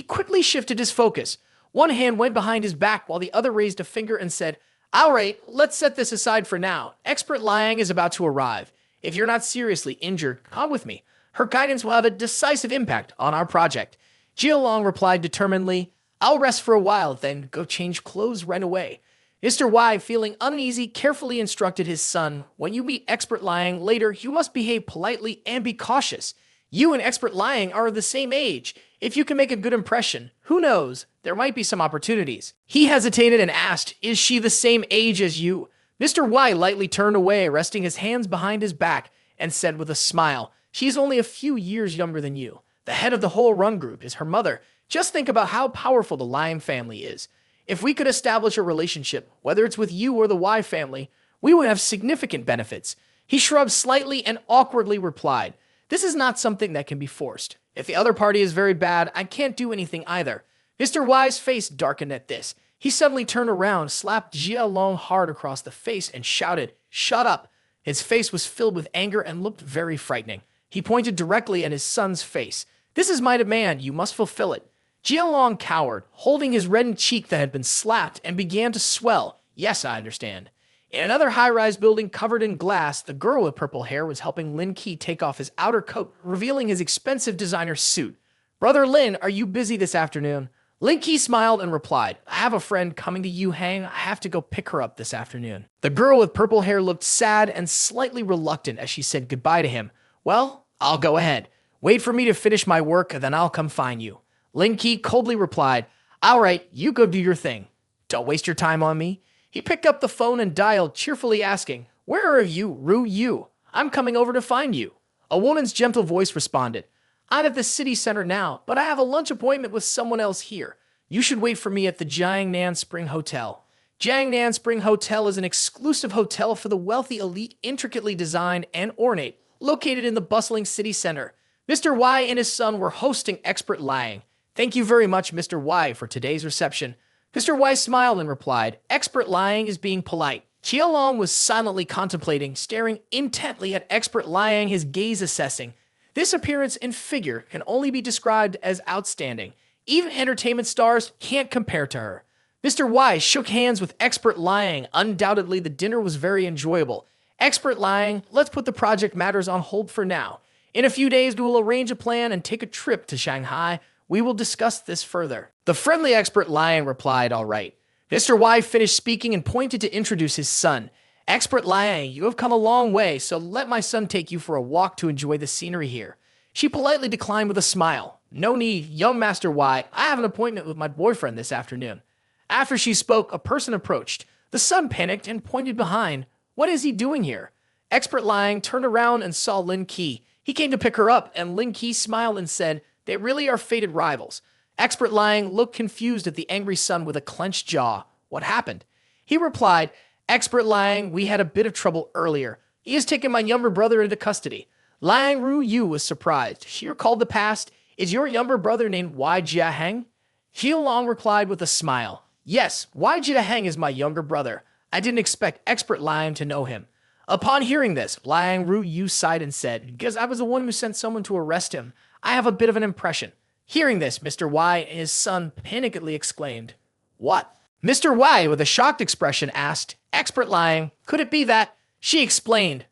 quickly shifted his focus. One hand went behind his back while the other raised a finger and said, All right, let's set this aside for now. Expert Liang is about to arrive. If you're not seriously injured, come with me. Her guidance will have a decisive impact on our project. Jia Long replied determinedly, I'll rest for a while, then go change clothes right away. Mr. Y, feeling uneasy, carefully instructed his son, when you meet Expert Liang later, you must behave politely and be cautious. You and Expert Liang are of the same age. If you can make a good impression, who knows, there might be some opportunities. He hesitated and asked, Is she the same age as you? Mr. Y lightly turned away, resting his hands behind his back, and said with a smile, She's only a few years younger than you. The head of the whole run group is her mother. Just think about how powerful the Lion family is. If we could establish a relationship, whether it's with you or the Y family, we would have significant benefits. He shrugged slightly and awkwardly replied, This is not something that can be forced. If the other party is very bad, I can't do anything either. Mr. Y's face darkened at this. He suddenly turned around, slapped Jia Long hard across the face, and shouted, Shut up! His face was filled with anger and looked very frightening. He pointed directly at his son's face. This is my demand. You must fulfill it. Jia Long cowered, holding his reddened cheek that had been slapped, and began to swell. Yes, I understand. In another high-rise building covered in glass, the girl with purple hair was helping Lin Ke take off his outer coat, revealing his expensive designer suit. Brother Lin, are you busy this afternoon? Lin Ke smiled and replied, I have a friend coming to Yuhang. I have to go pick her up this afternoon. The girl with purple hair looked sad and slightly reluctant as she said goodbye to him. Well, I'll go ahead. Wait for me to finish my work, then I'll come find you. Lin Ke coldly replied, All right, you go do your thing. Don't waste your time on me. He picked up the phone and dialed, cheerfully asking, Where are you, Ru Yu? I'm coming over to find you. A woman's gentle voice responded, I'm at the city center now, but I have a lunch appointment with someone else here. You should wait for me at the Jiangnan Spring Hotel. Jiangnan Spring Hotel is an exclusive hotel for the wealthy elite, intricately designed and ornate, located in the bustling city center. Mr. Y and his son were hosting Expert Liang. Thank you very much, Mr. Y, for today's reception. Mr. Y smiled and replied, Expert Liang is being polite. Jia Long was silently contemplating, staring intently at Expert Liang, his gaze assessing. This appearance and figure can only be described as outstanding. Even entertainment stars can't compare to her. Mr. Y shook hands with Expert Liang. Undoubtedly, the dinner was very enjoyable. Expert Liang, let's put the project matters on hold for now. In a few days, we will arrange a plan and take a trip to Shanghai. We will discuss this further. The friendly Expert Liang replied, All right. Mr. Y finished speaking and pointed to introduce his son. Expert Liang, you have come a long way, so let my son take you for a walk to enjoy the scenery here. She politely declined with a smile. No need, young Master Y. I have an appointment with my boyfriend this afternoon. After she spoke, a person approached. The son panicked and pointed behind. What is he doing here? Expert Liang turned around and saw Lin Ke. He came to pick her up, and Lin Ke smiled and said, They really are fated rivals. Expert Liang looked confused at the angry son with a clenched jaw. What happened? He replied, Expert Liang, we had a bit of trouble earlier. He has taken my younger brother into custody. Liang Ru Yu was surprised. She recalled the past. Is your younger brother named Wai Jiaheng? Xiao Long replied with a smile. Yes, Wai Jiaheng is my younger brother. I didn't expect Expert Liang to know him. Upon hearing this, Liang Ru Yu sighed and said, Because I was the one who sent someone to arrest him, I have a bit of an impression. Hearing this, Mr. Y and his son panickedly exclaimed, What? Mr. Y, with a shocked expression, asked, Expert Liang, could it be that? She explained,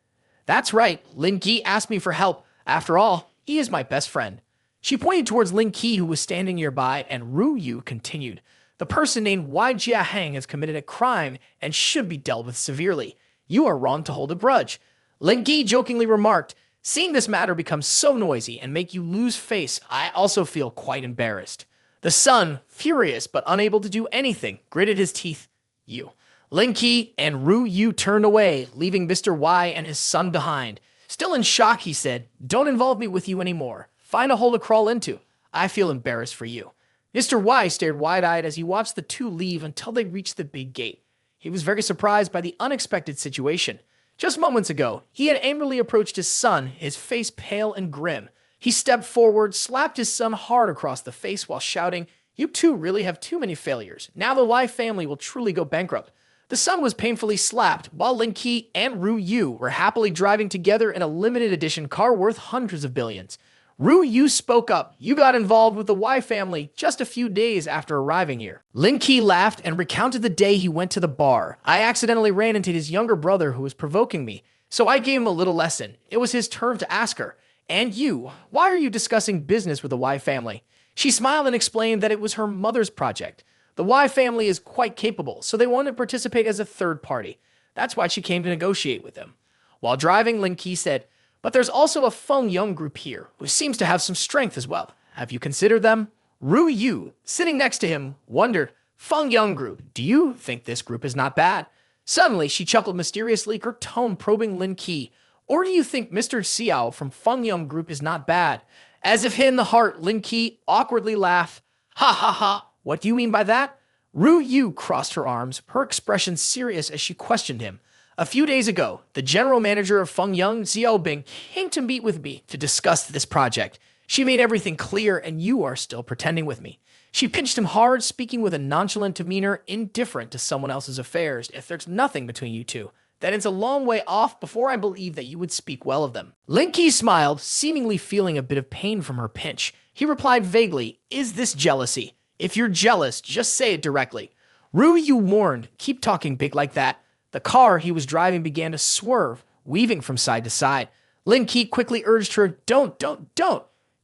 That's right, Lin Ke asked me for help. After all, he is my best friend. She pointed towards Lin Ke, who was standing nearby, and Ru Yu continued, The person named Wai Jiaheng has committed a crime and should be dealt with severely. You are wrong to hold a grudge. Lin Ke jokingly remarked, Seeing this matter become so noisy and make you lose face, I also feel quite embarrassed. The son, furious but unable to do anything, gritted his teeth. You. Lin Ke and Ru Yu turned away, leaving Mr. Y and his son behind. Still in shock, he said, Don't involve me with you anymore. Find a hole to crawl into. I feel embarrassed for you. Mr. Y stared wide-eyed as he watched the two leave until they reached the big gate. He was very surprised by the unexpected situation. Just moments ago, he had angrily approached his son, his face pale and grim. He stepped forward, slapped his son hard across the face while shouting, You two really have too many failures. Now the Wei family will truly go bankrupt. The son was painfully slapped, while Lin Ke and Ru Yu were happily driving together in a limited edition car worth hundreds of billions. Ru Yu spoke up. You got involved with the Wei family just a few days after arriving here. Lin Ke laughed and recounted the day he went to the bar. I accidentally ran into his younger brother who was provoking me, so I gave him a little lesson. It was his turn to ask her, "And you, why are you discussing business with the Wei family?" She smiled and explained that it was her mother's project. The Wei family is quite capable, so they wanted to participate as a third party. That's why she came to negotiate with them. While driving, Lin Ke said, "But there's also a Feng Young group here, who seems to have some strength as well. Have you considered them?" Ru Yu, sitting next to him, wondered, "Feng Young group, do you think this group is not bad?" Suddenly, she chuckled mysteriously, her tone probing Lin Ke. "Or do you think Mr. Xiao from Feng Young group is not bad?" As if hit in the heart, Lin Ke awkwardly laughed. "Ha ha ha, what do you mean by that?" Ru Yu crossed her arms, her expression serious as she questioned him. "A few days ago, the general manager of Feng Young, Xiaobing, came to meet with me to discuss this project. She made everything clear, and you are still pretending with me." She pinched him hard, speaking with a nonchalant demeanor, indifferent to someone else's affairs. "If there's nothing between you two, then it's a long way off before I believe that you would speak well of them." Lin Ke smiled, seemingly feeling a bit of pain from her pinch. He replied vaguely, "Is this jealousy? If you're jealous, just say it directly." Ru Yu warned, "Keep talking big like that." The car he was driving began to swerve, weaving from side to side. Lin Ke quickly urged her, Don't.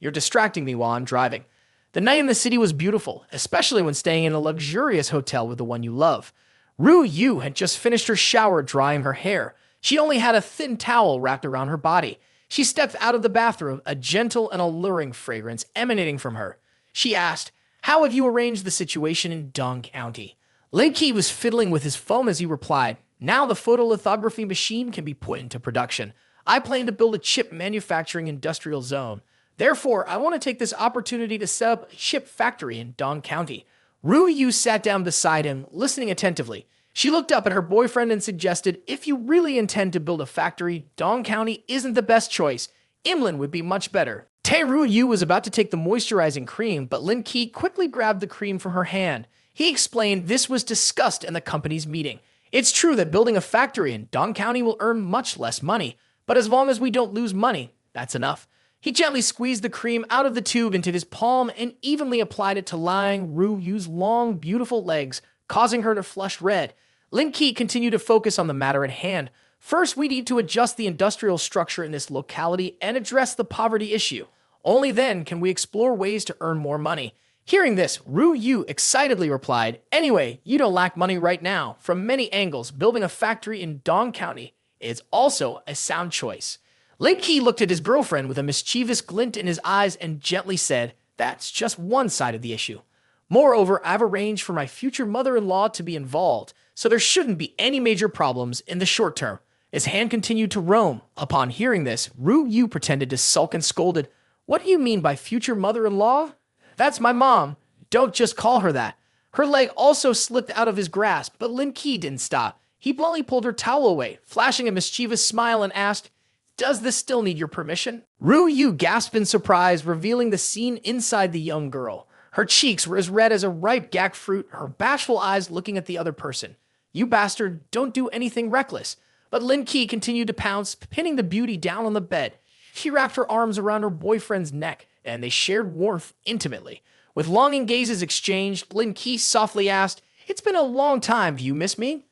You're distracting me while I'm driving." The night in the city was beautiful, especially when staying in a luxurious hotel with the one you love. Ru Yu had just finished her shower drying her hair. She only had a thin towel wrapped around her body. She stepped out of the bathroom, a gentle and alluring fragrance emanating from her. She asked, "How have you arranged the situation in Dong County?" Lin Ke was fiddling with his phone as he replied, "Now the photolithography machine can be put into production. I plan to build a chip manufacturing industrial zone. Therefore, I want to take this opportunity to set up a chip factory in Dong County." Ru Yu sat down beside him, listening attentively. She looked up at her boyfriend and suggested, "If you really intend to build a factory, Dong County isn't the best choice. Imlin would be much better." Ru Yu was about to take the moisturizing cream, but Lin Ke quickly grabbed the cream from her hand. He explained this was discussed in the company's meeting. "It's true that building a factory in Dong County will earn much less money, but as long as we don't lose money, that's enough." He gently squeezed the cream out of the tube into his palm and evenly applied it to lying Ru Yu's long, beautiful legs, causing her to flush red. Lin Ke continued to focus on the matter at hand. "First, we need to adjust the industrial structure in this locality and address the poverty issue. Only then can we explore ways to earn more money." Hearing this, Ru Yu excitedly replied, "Anyway, you don't lack money right now. From many angles, building a factory in Dong County is also a sound choice." Lin Ke looked at his girlfriend with a mischievous glint in his eyes and gently said, "That's just one side of the issue. Moreover, I've arranged for my future mother-in-law to be involved, so there shouldn't be any major problems in the short term." His hand continued to roam. Upon hearing this, Ru Yu pretended to sulk and scolded, "What do you mean by future mother-in-law? That's my mom. Don't just call her that." Her leg also slipped out of his grasp, but Lin Ke didn't stop. He bluntly pulled her towel away, flashing a mischievous smile and asked, "Does this still need your permission?" Ru Yu gasped in surprise, revealing the scene inside the young girl. Her cheeks were as red as a ripe gak fruit, her bashful eyes looking at the other person. "You bastard, don't do anything reckless." But Lin Ke continued to pounce, pinning the beauty down on the bed. She wrapped her arms around her boyfriend's neck, and they shared warmth intimately. With longing gazes exchanged, Lin Ke softly asked, "It's been a long time. Do you miss me?"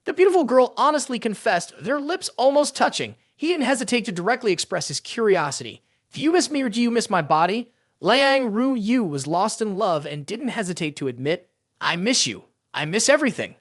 The beautiful girl honestly confessed, their lips almost touching. He didn't hesitate to directly express his curiosity. "Do you miss me or do you miss my body?" Liang Ru Yu was lost in love and didn't hesitate to admit, "I miss you. I miss everything."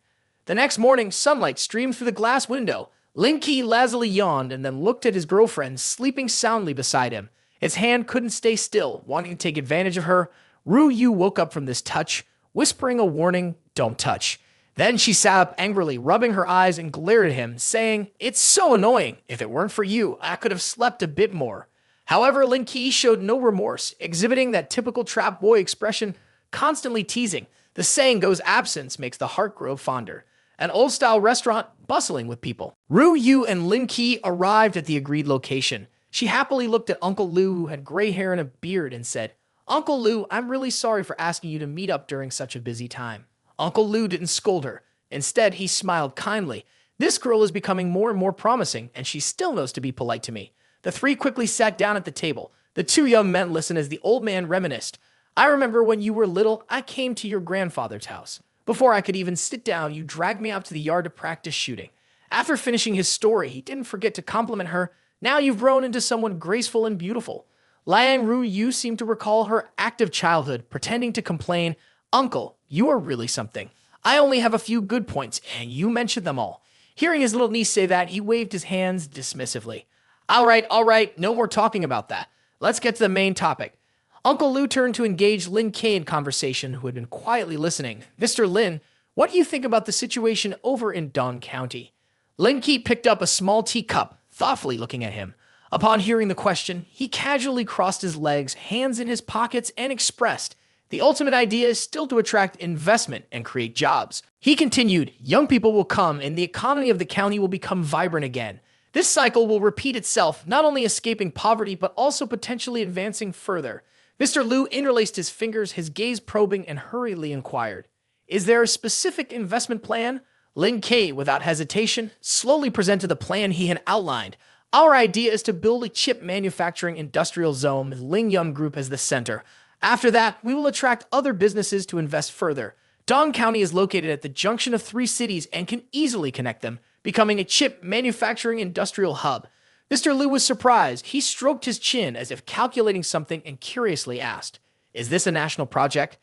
The next morning, sunlight streamed through the glass window. Lin Ke lazily yawned and then looked at his girlfriend sleeping soundly beside him. His hand couldn't stay still, wanting to take advantage of her. Ru Yu woke up from this touch, whispering a warning, "Don't touch." Then she sat up angrily, rubbing her eyes and glared at him, saying, "It's so annoying. If it weren't for you, I could have slept a bit more." However, Lin Ke showed no remorse, exhibiting that typical trap boy expression, constantly teasing. The saying goes, absence makes the heart grow fonder. An old-style restaurant bustling with people. Ru Yu and Lin Ke arrived at the agreed location. She happily looked at Uncle Liu, who had gray hair and a beard, and said, Uncle Lu, I'm really sorry for asking you to meet up during such a busy time. Uncle Lu didn't scold her. Instead, he smiled kindly. This girl is becoming more and more promising, and she still knows to be polite to me. The three quickly sat down at the table. The two young men listened as the old man reminisced. I remember when you were little, I came to your grandfather's house. Before I could even sit down, you dragged me out to the yard to practice shooting. After finishing his story, he didn't forget to compliment her. Now you've grown into someone graceful and beautiful. Liang Ru Yu seemed to recall her active childhood, pretending to complain, Uncle, you are really something. I only have a few good points, and you mentioned them all. Hearing his little niece say that, he waved his hands dismissively. All right, no more talking about that. Let's get to the main topic. Uncle Lu turned to engage Lin Ke in conversation, who had been quietly listening. Mr. Lin, what do you think about the situation over in Dong County? Lin Ke picked up a small teacup, thoughtfully looking at him. Upon hearing the question, he casually crossed his legs, hands in his pockets, and expressed, the ultimate idea is still to attract investment and create jobs. He continued, young people will come and the economy of the county will become vibrant again. This cycle will repeat itself, not only escaping poverty, but also potentially advancing further. Mr. Lu interlaced his fingers, his gaze probing, and hurriedly inquired, is there a specific investment plan? Lin Ke, without hesitation, slowly presented the plan he had outlined. Our idea is to build a chip manufacturing industrial zone with Lingyum Group as the center. After that, we will attract other businesses to invest further. Dong County is located at the junction of three cities and can easily connect them, becoming a chip manufacturing industrial hub. Mr. Lu was surprised. He stroked his chin as if calculating something and curiously asked, is this a national project?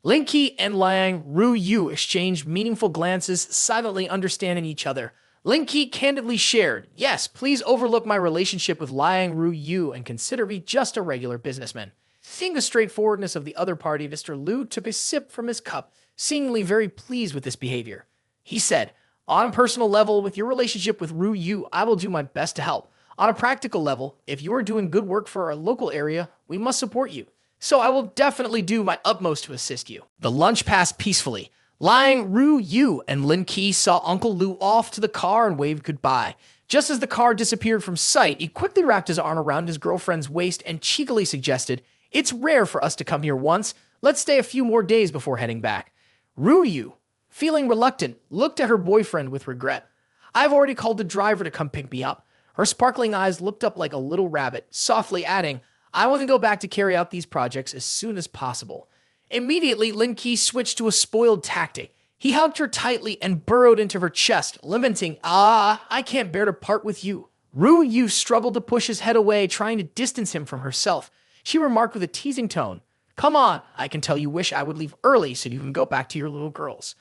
Lin Ke and Liang Ru Yu exchanged meaningful glances, silently understanding each other. Lin Ke candidly shared, yes, please overlook my relationship with Liang Ru Yu and consider me just a regular businessman. Seeing the straightforwardness of the other party, Mr. Lu took a sip from his cup, seemingly very pleased with this behavior. He said, on a personal level, with your relationship with Ru Yu, I will do my best to help. On a practical level, if you are doing good work for our local area, we must support you. So I will definitely do my utmost to assist you. The lunch passed peacefully. Liang Ru Yu and Lin Ke saw Uncle Lu off to the car and waved goodbye. Just as the car disappeared from sight, he quickly wrapped his arm around his girlfriend's waist and cheekily suggested, it's rare for us to come here once. Let's stay a few more days before heading back. Ru Yu, feeling reluctant, looked at her boyfriend with regret. I've already called the driver to come pick me up. Her sparkling eyes looked up like a little rabbit, softly adding, I want to go back to carry out these projects as soon as possible. Immediately, Lin Ke switched to a spoiled tactic. He hugged her tightly and burrowed into her chest, lamenting, I can't bear to part with you. Ru Yu struggled to push his head away, trying to distance him from herself. She remarked with a teasing tone, come on, I can tell you wish I would leave early so you can go back to your little girls.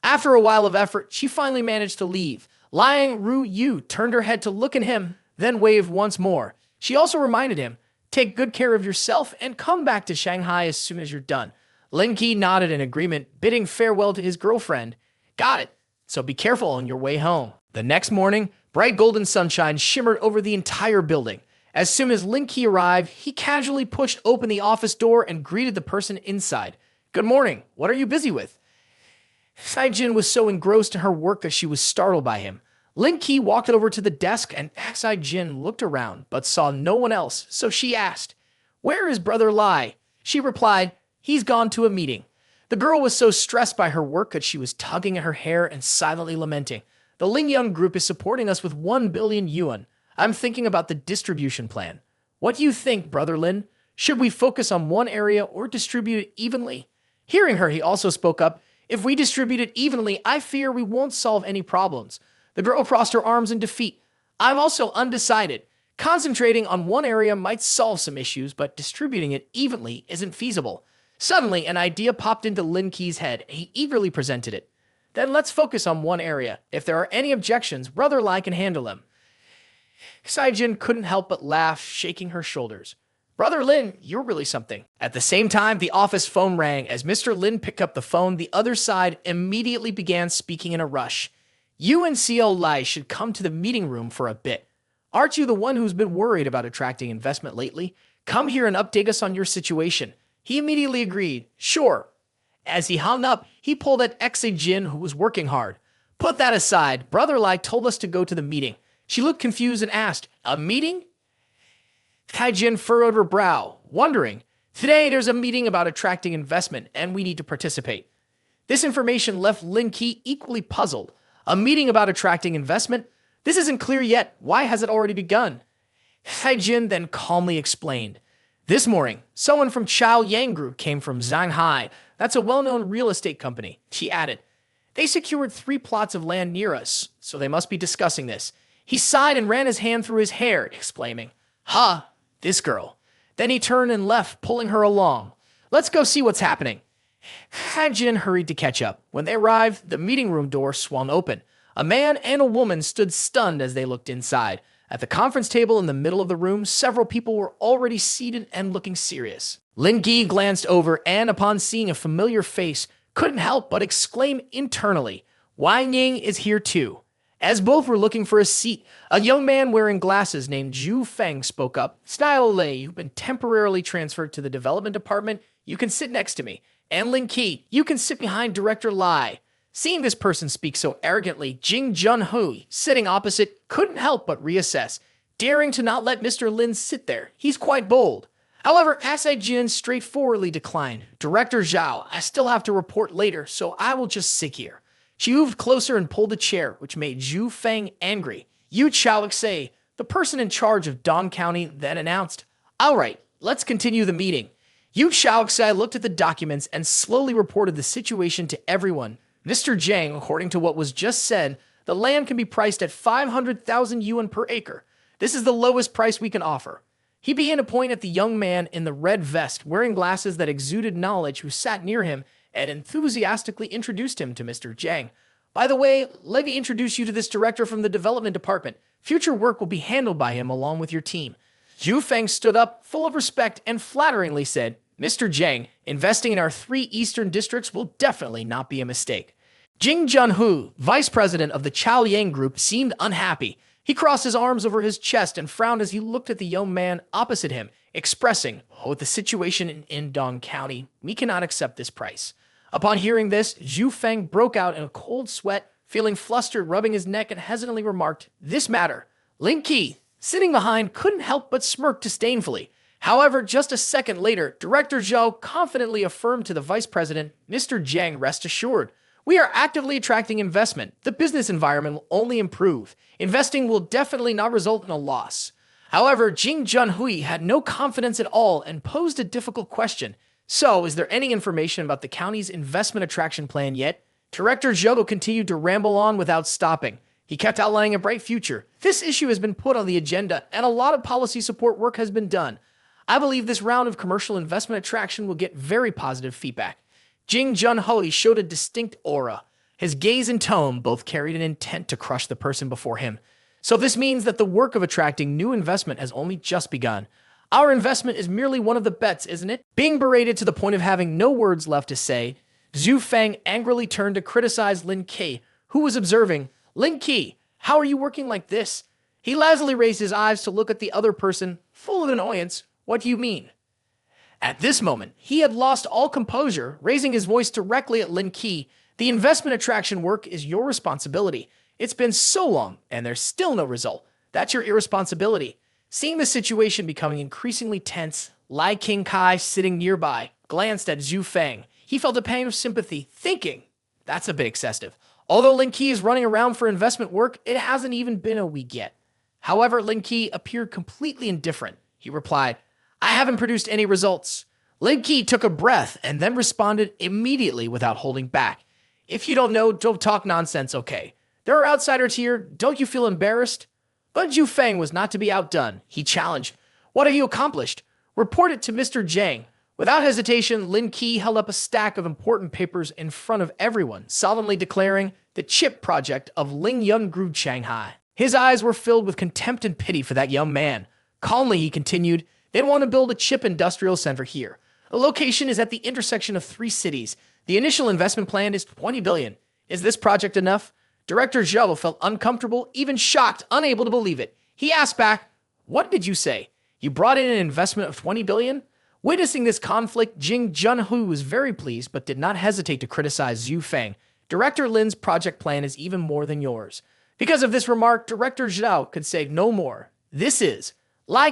After a while of effort, she finally managed to leave. Liang Ru Yu turned her head to look at him, then waved once more. She also reminded him, take good care of yourself and come back to Shanghai as soon as you're done. Lin Ke nodded in agreement, bidding farewell to his girlfriend. Got it, so be careful on your way home. The next morning, bright golden sunshine shimmered over the entire building. As soon as Lin Ke arrived, he casually pushed open the office door and greeted the person inside. Good morning, what are you busy with? Saijin was so engrossed in her work that she was startled by him. Lin Ke walked over to the desk and Saijin looked around but saw no one else, so she asked, where is Brother Lai? She replied, he's gone to a meeting. The girl was so stressed by her work that she was tugging at her hair and silently lamenting. The Lingyang Group is supporting us with 1 billion yuan. I'm thinking about the distribution plan. What do you think, Brother Lin? Should we focus on one area or distribute it evenly? Hearing her, he also spoke up, if we distribute it evenly, I fear we won't solve any problems. The girl crossed her arms in defeat. I'm also undecided. Concentrating on one area might solve some issues, but distributing it evenly isn't feasible. Suddenly, an idea popped into Lin Ke's head, and he eagerly presented it. Then let's focus on one area. If there are any objections, Brother Lai can handle them. Saijin couldn't help but laugh, shaking her shoulders. Brother Lin, you're really something. At the same time, the office phone rang. As Mr. Lin picked up the phone, the other side immediately began speaking in a rush. You and CO Lai should come to the meeting room for a bit. Aren't you the one who's been worried about attracting investment lately? Come here and update us on your situation. He immediately agreed. Sure. As he hung up, he pulled at Jin, who was working hard. Put that aside. Brother Lai told us to go to the meeting. She looked confused and asked, a meeting? Jin furrowed her brow, wondering, Today, there's a meeting about attracting investment, and we need to participate. This information left Lin Ke equally puzzled. A meeting about attracting investment? This isn't clear yet. Why has it already begun? Haijin then calmly explained. This morning, someone from Chao Yang Group came from Shanghai. That's a well-known real estate company. She added, they secured 3 plots of land near us, so they must be discussing this. He sighed and ran his hand through his hair, exclaiming, "Ha, this girl." Then he turned and left, pulling her along. Let's go see what's happening. Haijin hurried to catch up. When they arrived, the meeting room door swung open. A man and a woman stood stunned as they looked inside. At the conference table in the middle of the room, several people were already seated and looking serious. Lin Ke glanced over and, upon seeing a familiar face, couldn't help but exclaim internally, Wang Ying is here too. As both were looking for a seat, a young man wearing glasses named Zhu Feng spoke up. Style Lei, you've been temporarily transferred to the development department. You can sit next to me. And Lin Ke, you can sit behind Director Lai. Seeing this person speak so arrogantly, Jing Junhui, sitting opposite, couldn't help but reassess, daring to not let Mr. Lin sit there. He's quite bold. However, Asai Jin straightforwardly declined. Director Zhao, I still have to report later, so I will just sit here. She moved closer and pulled a chair, which made Zhu Feng angry. Yu Chaoxei, the person in charge of Dong County, then announced, all right, let's continue the meeting. Yu Chaoxei looked at the documents and slowly reported the situation to everyone. Mr. Zhang, according to what was just said, the land can be priced at 500,000 yuan per acre. This is the lowest price we can offer. He began to point at the young man in the red vest, wearing glasses that exuded knowledge, who sat near him and enthusiastically introduced him to Mr. Zhang. By the way, let me introduce you to this director from the development department. Future work will be handled by him along with your team. Zhu Feng stood up, full of respect, and flatteringly said, Mr. Zhang, investing in our 3 eastern districts will definitely not be a mistake. Jing Junhu, vice president of the Chao Yang Group, seemed unhappy. He crossed his arms over his chest and frowned as he looked at the young man opposite him, expressing, with the situation in Dong County, we cannot accept this price. Upon hearing this, Zhu Feng broke out in a cold sweat, feeling flustered, rubbing his neck, and hesitantly remarked, this matter. Lin Ke, sitting behind, couldn't help but smirk disdainfully. However, just a second later, Director Zhao confidently affirmed to the vice president, Mr. Zhang, rest assured, we are actively attracting investment. The business environment will only improve. Investing will definitely not result in a loss. However, Jing Junhui had no confidence at all and posed a difficult question. So, is there any information about the county's investment attraction plan yet? Director Zhou continued to ramble on without stopping. He kept outlining a bright future. This issue has been put on the agenda, and a lot of policy support work has been done. I believe this round of commercial investment attraction will get very positive feedback. Jing Junhui showed a distinct aura. His gaze and tone both carried an intent to crush the person before him. So this means that the work of attracting new investment has only just begun. Our investment is merely one of the bets, isn't it? Being berated to the point of having no words left to say, Zhu Feng angrily turned to criticize Lin Ke, who was observing, Lin Ke, how are you working like this? He lazily raised his eyes to look at the other person, full of annoyance. What do you mean? At this moment, he had lost all composure, raising his voice directly at Lin Ke. The investment attraction work is your responsibility. It's been so long, and there's still no result. That's your irresponsibility. Seeing the situation becoming increasingly tense, Lai Qingkai, sitting nearby, glanced at Zhu Feng. He felt a pang of sympathy, thinking, that's a bit excessive. Although Lin Ke is running around for investment work, it hasn't even been a week yet. However, Lin Ke appeared completely indifferent. He replied, I haven't produced any results. Lin Ke took a breath and then responded immediately without holding back. If you don't know, don't talk nonsense, okay? There are outsiders here. Don't you feel embarrassed? But Zhu Feng was not to be outdone. He challenged, what have you accomplished? Report it to Mr. Zhang. Without hesitation, Lin Ke held up a stack of important papers in front of everyone, solemnly declaring the chip project of Ling Yun Group Shanghai. His eyes were filled with contempt and pity for that young man. Calmly, he continued, they want to build a chip industrial center here. The location is at the intersection of 3 cities. The initial investment plan is 20 billion. Is this project enough? Director Zhou felt uncomfortable, even shocked, unable to believe it. He asked back, what did you say? You brought in an investment of 20 billion? Witnessing this conflict, Jing Junhui was very pleased, but did not hesitate to criticize Zhu Feng. Director Lin's project plan is even more than yours. Because of this remark, Director Zhao could say no more. This is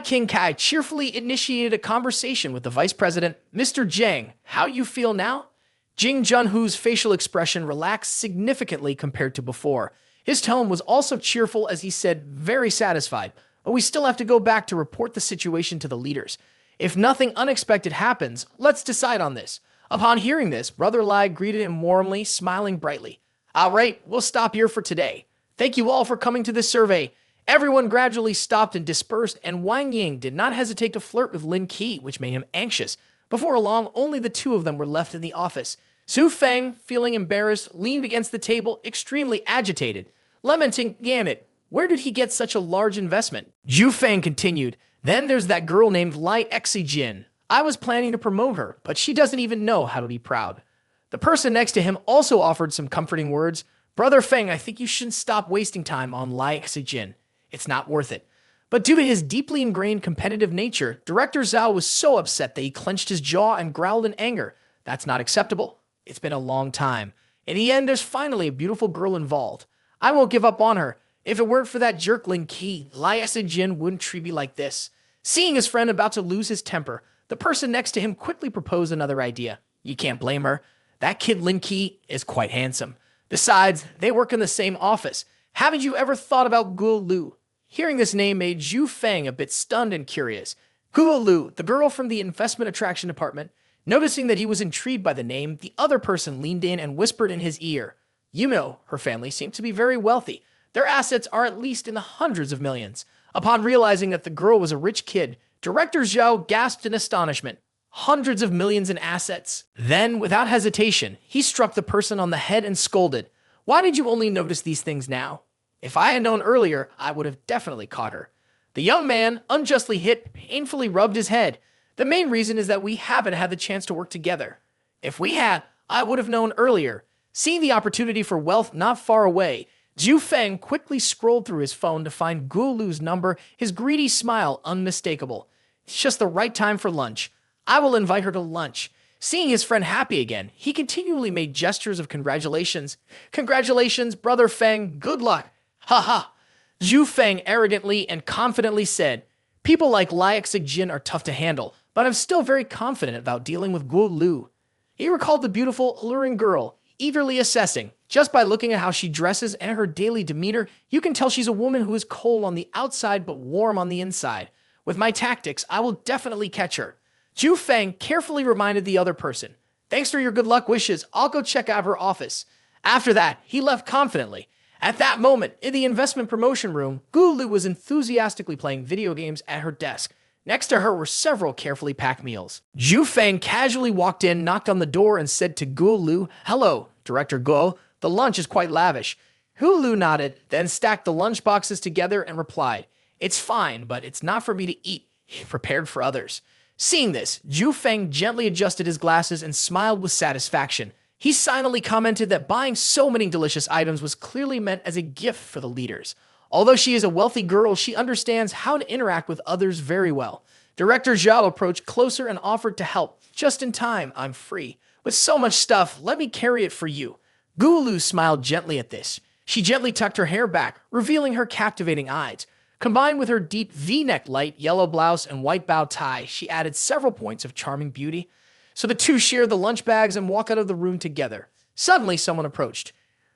King Ke cheerfully initiated a conversation with the vice president, Mr. Zhang. How you feel now? Jing Junhu's facial expression relaxed significantly compared to before. His tone was also cheerful as he said, very satisfied, but we still have to go back to report the situation to the leaders. If nothing unexpected happens, let's decide on this. Upon hearing this, Brother Lai greeted him warmly, smiling brightly. All right, we'll stop here for today. Thank you all for coming to this survey. Everyone gradually stopped and dispersed, and Wang Ying did not hesitate to flirt with Lin Ke, which made him anxious. Before long, only the two of them were left in the office. Zhu Feng, feeling embarrassed, leaned against the table, extremely agitated. Lamenting, damn it, where did he get such a large investment? Zhu Feng continued, then there's that girl named Lai Exijin. I was planning to promote her, but she doesn't even know how to be proud. The person next to him also offered some comforting words. Brother Feng, I think you shouldn't stop wasting time on Lai Exijin. It's not worth it. But due to his deeply ingrained competitive nature, Director Zhao was so upset that he clenched his jaw and growled in anger. That's not acceptable. It's been a long time. In the end, there's finally a beautiful girl involved. I won't give up on her. If it weren't for that jerk Lin Ke, Lai Exijin wouldn't treat me like this. Seeing his friend about to lose his temper, the person next to him quickly proposed another idea. You can't blame her. That kid Lin Ke is quite handsome. Besides, they work in the same office. Haven't you ever thought about Guo Lu? Hearing this name made Zhu Feng a bit stunned and curious. Guo Lu, the girl from the investment attraction department, noticing that he was intrigued by the name, the other person leaned in and whispered in his ear. You know, her family seems to be very wealthy. Their assets are at least in the hundreds of millions. Upon realizing that the girl was a rich kid, Director Zhao gasped in astonishment. Hundreds of millions in assets. Then, without hesitation, he struck the person on the head and scolded. Why did you only notice these things now? If I had known earlier, I would have definitely caught her. The young man, unjustly hit, painfully rubbed his head. The main reason is that we haven't had the chance to work together. If we had, I would have known earlier. Seeing the opportunity for wealth not far away, Zhu Feng quickly scrolled through his phone to find Guo Lu's number, his greedy smile unmistakable. It's just the right time for lunch. I will invite her to lunch. Seeing his friend happy again, he continually made gestures of congratulations. Congratulations, Brother Feng, good luck. Ha ha. Zhu Feng arrogantly and confidently said, people like Lai Exijin are tough to handle, but I'm still very confident about dealing with Guo Lu. He recalled the beautiful, alluring girl, eagerly assessing. Just by looking at how she dresses and her daily demeanor, you can tell she's a woman who is cold on the outside but warm on the inside. With my tactics, I will definitely catch her. Zhu Feng carefully reminded the other person, thanks for your good luck wishes, I'll go check out her office. After that, he left confidently. At that moment, in the investment promotion room, Guo Lu was enthusiastically playing video games at her desk. Next to her were several carefully packed meals. Zhu Feng casually walked in, knocked on the door, and said to Guo Lu, hello, Director Guo, the lunch is quite lavish. Guo Lu nodded, then stacked the lunch boxes together and replied, it's fine, but it's not for me to eat. Prepared for others. Seeing this, Zhu Feng gently adjusted his glasses and smiled with satisfaction. He silently commented that buying so many delicious items was clearly meant as a gift for the leaders. Although she is a wealthy girl, she understands how to interact with others very well. Director Zhao approached closer and offered to help. Just in time, I'm free. With so much stuff, let me carry it for you. Guo Lu smiled gently at this. She gently tucked her hair back, revealing her captivating eyes. Combined with her deep V-neck light yellow blouse and white bow tie, she added several points of charming beauty. So the two shared the lunch bags and walked out of the room together. Suddenly, someone approached.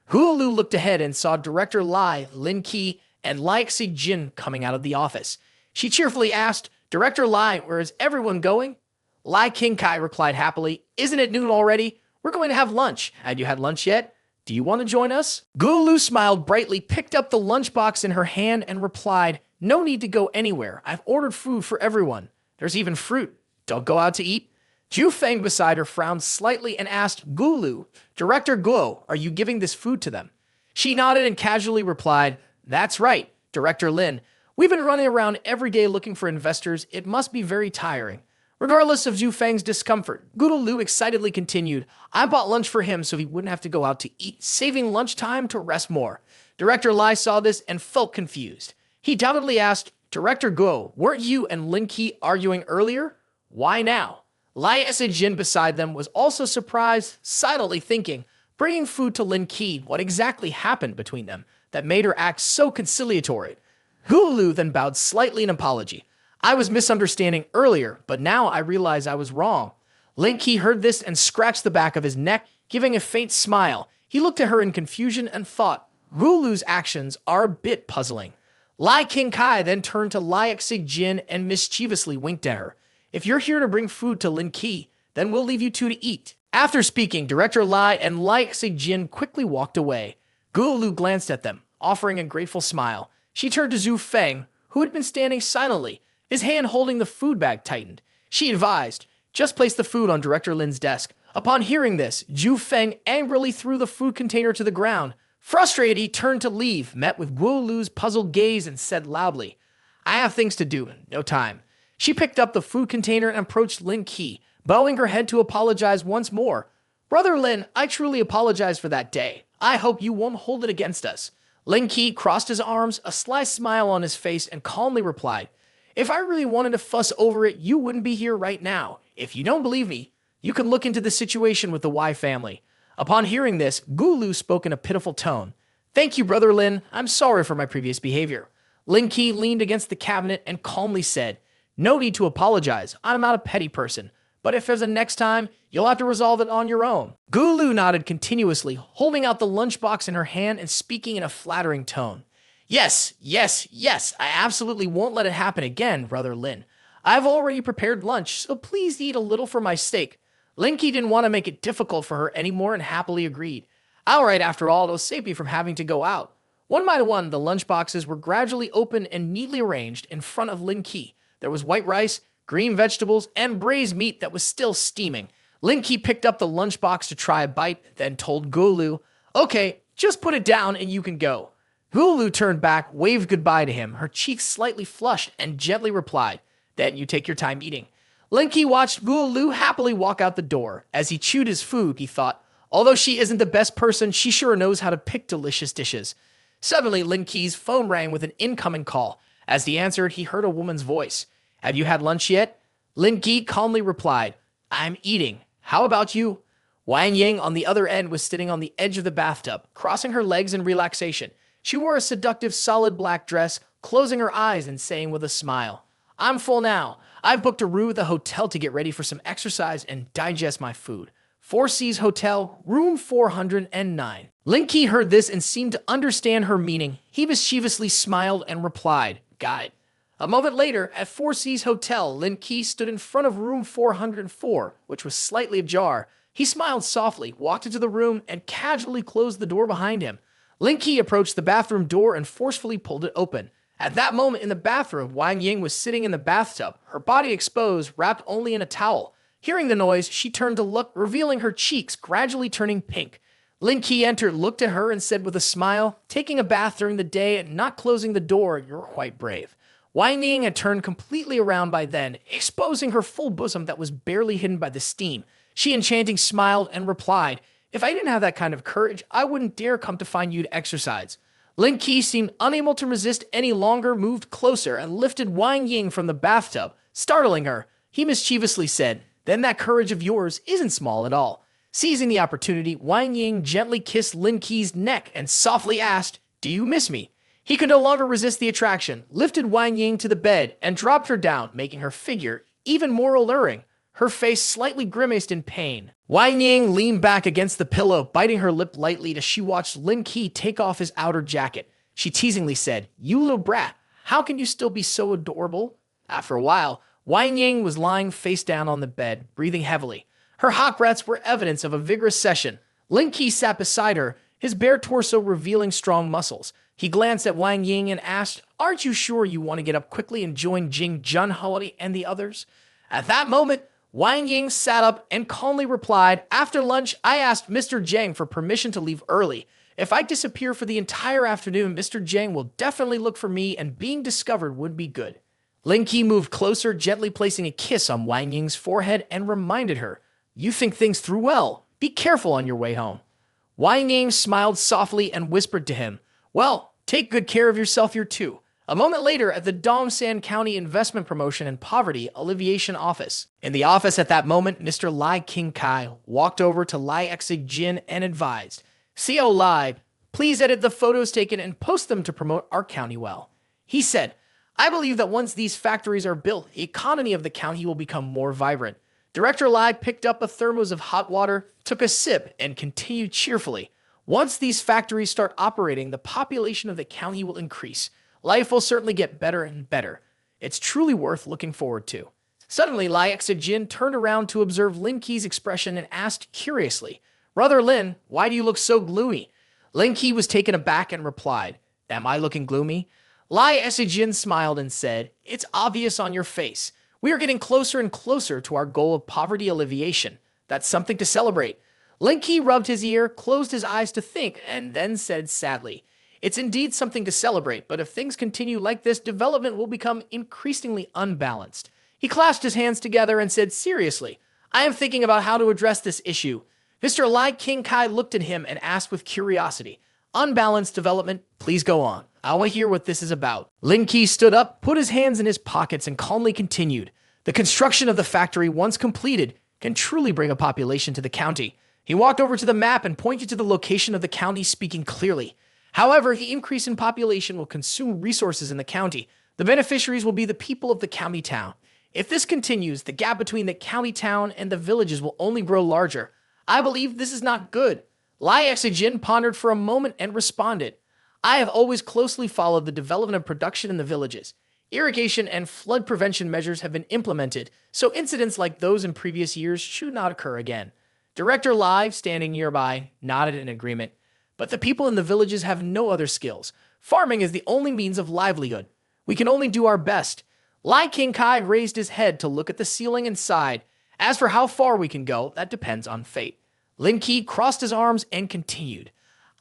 Guo Lu looked ahead and saw Director Lai, Lin Ke, and Lai Exijin coming out of the office. She cheerfully asked, Director Lai, where is everyone going? Lai Ke replied happily, isn't it noon already? We're going to have lunch. Had you had lunch yet? Do you want to join us? Guo Lu smiled brightly, picked up the lunchbox in her hand, and replied, no need to go anywhere. I've ordered food for everyone. There's even fruit. Don't go out to eat. Zhu Feng beside her frowned slightly and asked Guo Lu, Director Guo, are you giving this food to them? She nodded and casually replied, that's right, Director Lin. We've been running around every day looking for investors. It must be very tiring. Regardless of Zhu Feng's discomfort, Guo Lu excitedly continued, I bought lunch for him so he wouldn't have to go out to eat, saving lunchtime to rest more. Director Lai saw this and felt confused. He doubtedly asked, Director Guo, weren't you and Lin Ke arguing earlier? Why now? Lai Exijin beside them was also surprised, silently thinking, bringing food to Lin Ke, what exactly happened between them that made her act so conciliatory. Guo Lu then bowed slightly in apology. I was misunderstanding earlier, but now I realize I was wrong. Lin Ke heard this and scratched the back of his neck, giving a faint smile. He looked at her in confusion and thought, Gulu's actions are a bit puzzling. Lai King Kai then turned to Lai Exig Jin and mischievously winked at her. If you're here to bring food to Lin Ke, then we'll leave you two to eat. After speaking, Director Lai and Lai Exig Jin quickly walked away. Gulu glanced at them, offering a grateful smile. She turned to Zhu Feng, who had been standing silently, his hand holding the food bag tightened. She advised, just place the food on Director Lin's desk. Upon hearing this, Zhu Feng angrily threw the food container to the ground. Frustrated, he turned to leave, met with Guo Lu's puzzled gaze, and said loudly, I have things to do, no time. She picked up the food container and approached Lin Ke, bowing her head to apologize once more. Brother Lin, I truly apologize for that day. I hope you won't hold it against us. Lin Ke crossed his arms, a sly smile on his face, and calmly replied, If I really wanted to fuss over it, you wouldn't be here right now. If you don't believe me, you can look into the situation with the Y family. Upon hearing this, Gulu spoke in a pitiful tone. Thank you, Brother Lin. I'm sorry for my previous behavior. Lin Ke leaned against the cabinet and calmly said, No need to apologize. I'm not a petty person. But if there's a next time, you'll have to resolve it on your own. Gulu nodded continuously, holding out the lunchbox in her hand and speaking in a flattering tone. Yes, yes, yes, I absolutely won't let it happen again, Brother Lin. I've already prepared lunch, so please eat a little for my sake. Lin Ke didn't want to make it difficult for her anymore and happily agreed. All right, after all, it'll save me from having to go out. One by one, the lunchboxes were gradually opened and neatly arranged in front of Lin Ke. There was white rice, green vegetables, and braised meat that was still steaming. Lin Ke picked up the lunchbox to try a bite, then told Gulu, Okay, just put it down and you can go. Gulu turned back, waved goodbye to him, her cheeks slightly flushed, and gently replied, Then you take your time eating. Lin Ke watched Gulu happily walk out the door. As he chewed his food, he thought, Although she isn't the best person, she sure knows how to pick delicious dishes. Suddenly, Lin Ke's phone rang with an incoming call. As he answered, he heard a woman's voice. Have you had lunch yet? Lin Ke calmly replied, I'm eating. How about you? Wang Ying on the other end was sitting on the edge of the bathtub, crossing her legs in relaxation. She wore a seductive solid black dress, closing her eyes and saying with a smile, I'm full now. I've booked a room at the hotel to get ready for some exercise and digest my food. Four Seas Hotel, room 409. Lin Ke heard this and seemed to understand her meaning. He mischievously smiled and replied, Got it. A moment later, at Four Seas Hotel, Lin Ke stood in front of room 404, which was slightly ajar. He smiled softly, walked into the room, and casually closed the door behind him. Lin Ke approached the bathroom door and forcefully pulled it open. At that moment in the bathroom, Wang Ying was sitting in the bathtub, her body exposed, wrapped only in a towel. Hearing the noise, she turned to look, revealing her cheeks gradually turning pink. Lin Ke entered, looked at her, and said with a smile, Taking a bath during the day and not closing the door, you're quite brave. Wang Ying had turned completely around by then, exposing her full bosom that was barely hidden by the steam. She enchanting smiled and replied, If I didn't have that kind of courage, I wouldn't dare come to find you to exercise. Lin Ke seemed unable to resist any longer, moved closer, and lifted Wang Ying from the bathtub, startling her. He mischievously said, Then that courage of yours isn't small at all. Seizing the opportunity, Wang Ying gently kissed Lin Ke's neck and softly asked, Do you miss me? He could no longer resist the attraction, lifted Wang Ying to the bed, and dropped her down, making her figure even more alluring. Her face slightly grimaced in pain. Wang Ying leaned back against the pillow, biting her lip lightly as she watched Lin Ke take off his outer jacket. She teasingly said, You little brat, how can you still be so adorable? After a while, Wang Ying was lying face down on the bed, breathing heavily. Her hot breaths were evidence of a vigorous session. Lin Ke sat beside her, his bare torso revealing strong muscles. He glanced at Wang Ying and asked, Aren't you sure you want to get up quickly and join Jing Junhui and the others? At that moment, Wang Ying sat up and calmly replied, After lunch, I asked Mr. Zhang for permission to leave early. If I disappear for the entire afternoon, Mr. Zhang will definitely look for me and being discovered would be good. Lin Ke moved closer, gently placing a kiss on Wang Ying's forehead and reminded her, You think things through well. Be careful on your way home. Wang Ying smiled softly and whispered to him, Well, take good care of yourself here too. A moment later, at the Dongsan County Investment Promotion and Poverty Alleviation Office. In the office at that moment, Mr. Lai King Kai walked over to Lai Exig Jin and advised, CO Lai, please edit the photos taken and post them to promote our county well. He said, I believe that once these factories are built, the economy of the county will become more vibrant. Director Lai picked up a thermos of hot water, took a sip, and continued cheerfully. Once these factories start operating, the population of the county will increase. Life will certainly get better and better. It's truly worth looking forward to. Suddenly, Lai Exijin turned around to observe Lin Ke's expression and asked curiously, "Brother Lin, why do you look so gloomy?" Lin Ke was taken aback and replied, "Am I looking gloomy?" Lai Exijin smiled and said, "It's obvious on your face. We are getting closer and closer to our goal of poverty alleviation. That's something to celebrate." Lin Ke rubbed his ear, closed his eyes to think, and then said sadly, "It's indeed something to celebrate, but if things continue like this, development will become increasingly unbalanced." He clasped his hands together and said seriously, "I am thinking about how to address this issue." Mr. Lai King Kai looked at him and asked with curiosity, "Unbalanced development? Please go on. I want to hear what this is about." Lin Ke stood up, put his hands in his pockets, and calmly continued. "The construction of the factory, once completed, can truly bring a population to the county." He walked over to the map and pointed to the location of the county, speaking clearly. "However, the increase in population will consume resources in the county. The beneficiaries will be the people of the county town. If this continues, the gap between the county town and the villages will only grow larger. I believe this is not good." Lai Exijin pondered for a moment and responded, "I have always closely followed the development of production in the villages. Irrigation and flood prevention measures have been implemented, so incidents like those in previous years should not occur again." Director Lai, standing nearby, nodded in agreement. "But the people in the villages have no other skills. Farming is the only means of livelihood. We can only do our best." Lai King Kai raised his head to look at the ceiling and sighed. "As for how far we can go, that depends on fate." Lin Ke crossed his arms and continued,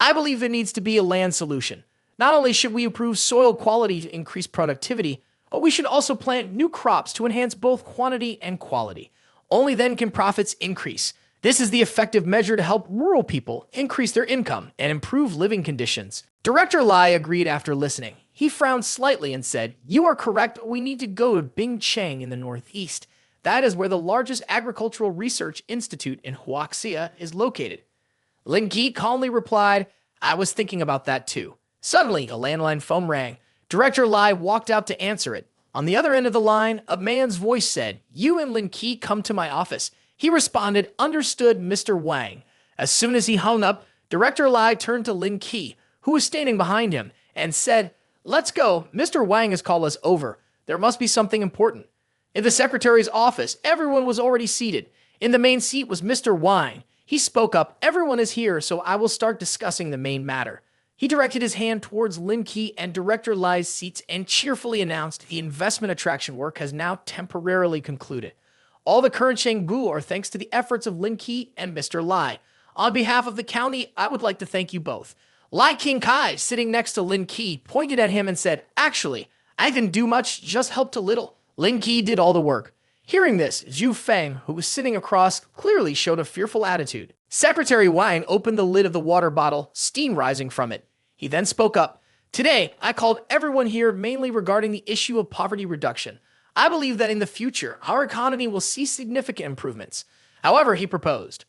"I believe there needs to be a land solution. Not only should we improve soil quality to increase productivity, but we should also plant new crops to enhance both quantity and quality. Only then can profits increase. This is the effective measure to help rural people increase their income and improve living conditions." Director Lai agreed after listening. He frowned slightly and said, "You are correct, but we need to go to Bingcheng in the northeast. That is where the largest agricultural research institute in Huaxia is located." Lin Ke calmly replied, "I was thinking about that too." Suddenly, a landline phone rang. Director Lai walked out to answer it. On the other end of the line, a man's voice said, "You and Lin Ke come to my office." He responded, "Understood, Mr. Wang." As soon as he hung up, Director Lai turned to Lin Ke, who was standing behind him, and said, "Let's go. Mr. Wang has called us over. There must be something important." In the secretary's office, everyone was already seated. In the main seat was Mr. Wang. He spoke up, "Everyone is here, so I will start discussing the main matter." He directed his hand towards Lin Ke and Director Lai's seats and cheerfully announced the investment attraction work has now temporarily concluded. All the current Shangbu are thanks to the efforts of Lin Ke and Mr. Lai. On behalf of the county, I would like to thank you both. Lai King Kai, sitting next to Lin Ke, pointed at him and said, "Actually, I didn't do much, just helped a little." Lin Ke did all the work. Hearing this, Zhu Feng, who was sitting across, clearly showed a fearful attitude. Secretary Wang opened the lid of the water bottle, steam rising from it. He then spoke up. "Today, I called everyone here mainly regarding the issue of poverty reduction. I believe that in the future, our economy will see significant improvements." However, he proposed,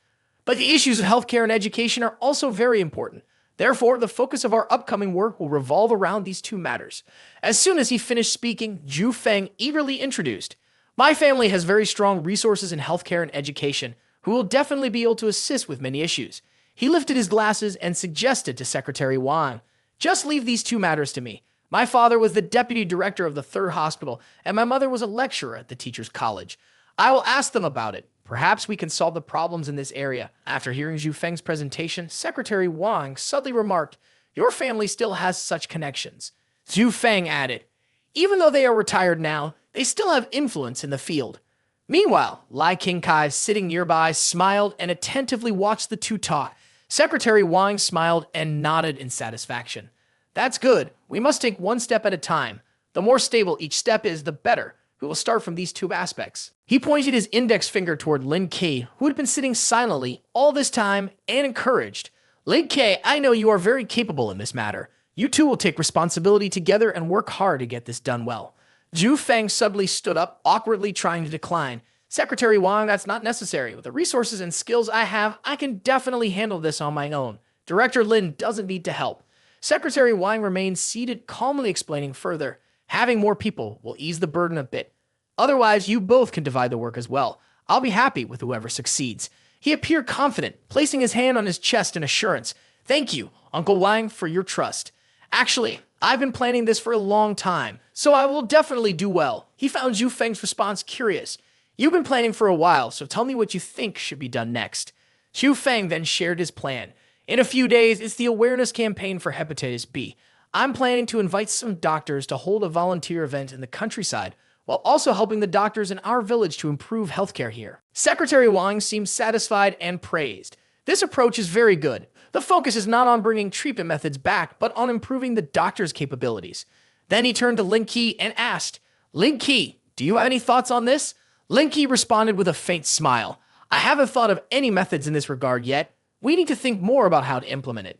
"But the issues of healthcare and education are also very important. Therefore, the focus of our upcoming work will revolve around these two matters." As soon as he finished speaking, Zhu Feng eagerly introduced, "My family has very strong resources in healthcare and education, who will definitely be able to assist with many issues." He lifted his glasses and suggested to Secretary Wang, "Just leave these two matters to me. My father was the deputy director of the 3rd hospital, and my mother was a lecturer at the teacher's college. I will ask them about it. Perhaps we can solve the problems in this area." After hearing Zhu Feng's presentation, Secretary Wang suddenly remarked, "Your family still has such connections." Zhu Feng added, "Even though they are retired now, they still have influence in the field." Meanwhile, Lai King Kai, sitting nearby, smiled and attentively watched the two talk. Secretary Wang smiled and nodded in satisfaction. "That's good. We must take one step at a time. The more stable each step is, the better. We will start from these two aspects." He pointed his index finger toward Lin Ke, who had been sitting silently all this time, and encouraged, "Lin Ke, I know you are very capable in this matter. You two will take responsibility together and work hard to get this done well." Zhu Feng suddenly stood up, awkwardly trying to decline. "Secretary Wang, that's not necessary. With the resources and skills I have, I can definitely handle this on my own. Director Lin doesn't need to help." Secretary Wang remained seated, calmly explaining further. Having more people will ease the burden a bit. Otherwise, you both can divide the work as well. I'll be happy with whoever succeeds." He appeared confident, placing his hand on his chest in assurance. "Thank you, Uncle Wang, for your trust. Actually, I've been planning this for a long time, so I will definitely do well." He found Zhu Feng's response curious. "You've been planning for a while, so tell me what you think should be done next." Zhu Feng then shared his plan. "In a few days, it's the awareness campaign for hepatitis B. I'm planning to invite some doctors to hold a volunteer event in the countryside, while also helping the doctors in our village to improve healthcare here." Secretary Wang seemed satisfied and praised. "This approach is very good. The focus is not on bringing treatment methods back, but on improving the doctor's capabilities." Then he turned to Lin Ke and asked, "Lin Ke, do you have any thoughts on this?" Lin Ke responded with a faint smile. "I haven't thought of any methods in this regard yet. We need to think more about how to implement it."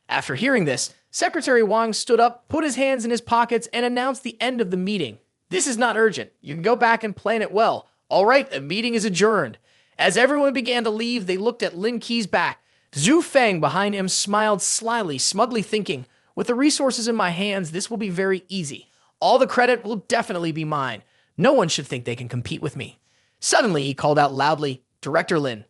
After hearing this, Secretary Wang stood up, put his hands in his pockets, and announced the end of the meeting. "This is not urgent. You can go back and plan it well. All right, the meeting is adjourned." As everyone began to leave, they looked at Lin Ke's back. Zhu Feng behind him smiled slyly, smugly thinking, "With the resources in my hands, this will be very easy. All the credit will definitely be mine. No one should think they can compete with me." Suddenly, he called out loudly, "Director Lin."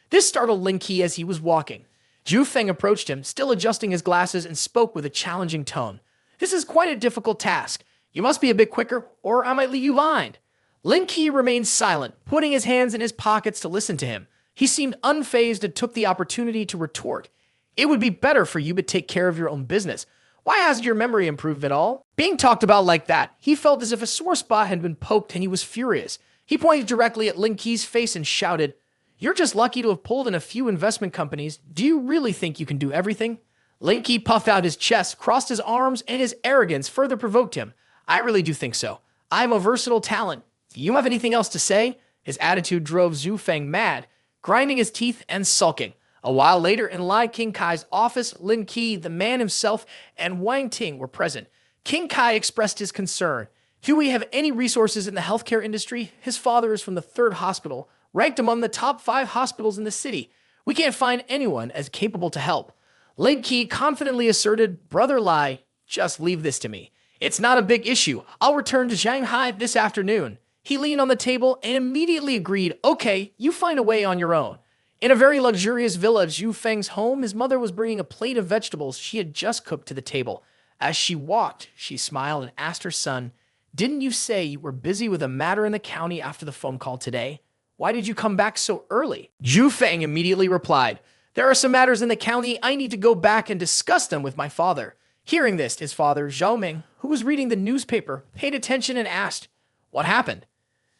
This startled Lin Ke as he was walking. Zhu Feng approached him, still adjusting his glasses, and spoke with a challenging tone. "This is quite a difficult task. You must be a bit quicker, or I might leave you behind." Lin Ke remained silent, putting his hands in his pockets to listen to him. He seemed unfazed and took the opportunity to retort. "It would be better for you to take care of your own business. Why hasn't your memory improved at all?" Being talked about like that, he felt as if a sore spot had been poked and he was furious. He pointed directly at Lin Ke's face and shouted, "You're just lucky to have pulled in a few investment companies. Do you really think you can do everything?" Lin Ke puffed out his chest, crossed his arms, and his arrogance further provoked him. "I really do think so. I'm a versatile talent. Do you have anything else to say?" His attitude drove Zhu Feng mad, grinding his teeth and sulking. A while later, in Lai King Kai's office, Lin Ke, the man himself, and Wang Ting were present. King Kai expressed his concern. "Do we have any resources in the healthcare industry? His father is from the 3rd hospital, ranked among the top 5 hospitals in the city. We can't find anyone as capable to help." Lin Ke confidently asserted, "Brother Lai, just leave this to me. It's not a big issue. I'll return to Shanghai this afternoon." He leaned on the table and immediately agreed, "Okay, you find a way on your own." In a very luxurious villa at Zhu Feng's home, his mother was bringing a plate of vegetables she had just cooked to the table. As she walked, she smiled and asked her son, "Didn't you say you were busy with a matter in the county after the phone call today? Why did you come back so early?" Zhu Feng immediately replied, "There are some matters in the county. I need to go back and discuss them with my father." Hearing this, his father, Zhao Ming, who was reading the newspaper, paid attention and asked, "What happened?"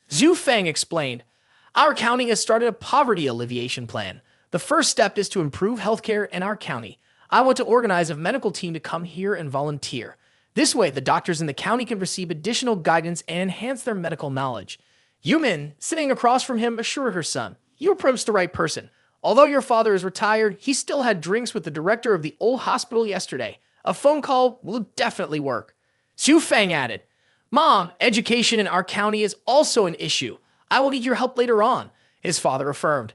Zhu Feng explained, "Our county has started a poverty alleviation plan. The first step is to improve healthcare in our county. I want to organize a medical team to come here and volunteer. This way, the doctors in the county can receive additional guidance and enhance their medical knowledge." Yumin, sitting across from him, assured her son, "You approached the right person. Although your father is retired, he still had drinks with the director of the old hospital yesterday. A phone call will definitely work." Zhu Feng added, "Mom, education in our county is also an issue. I will get your help later on," his father affirmed.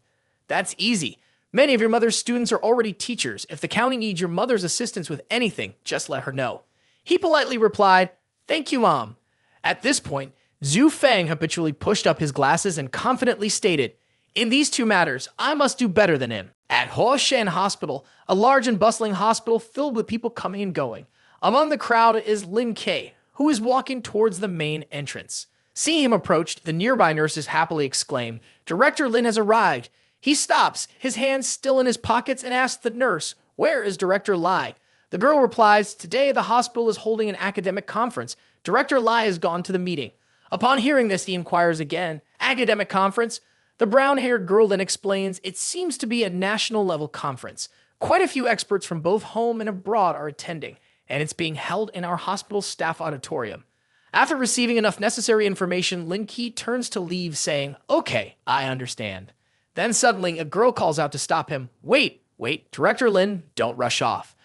"That's easy. Many of your mother's students are already teachers. If the county needs your mother's assistance with anything, just let her know." He politely replied, "Thank you, Mom." At this point, Zhu Feng habitually pushed up his glasses and confidently stated, "In these 2 matters, I must do better than him." At Huoshan Hospital, a large and bustling hospital filled with people coming and going. Among the crowd is Lin Ke, who is walking towards the main entrance. Seeing him approach, the nearby nurses happily exclaim, "Director Lin has arrived." He stops, his hands still in his pockets, and asks the nurse, "Where is Director Lai?" The girl replies, "Today the hospital is holding an academic conference. Director Lai has gone to the meeting." Upon hearing this, he inquires again, "Academic conference?" The brown-haired girl then explains, "It seems to be a national-level conference. Quite a few experts from both home and abroad are attending, and it's being held in our hospital staff auditorium." After receiving enough necessary information, Lin Ke turns to leave, saying, "Okay, I understand." Then suddenly, a girl calls out to stop him. Wait, Director Lin, don't rush off."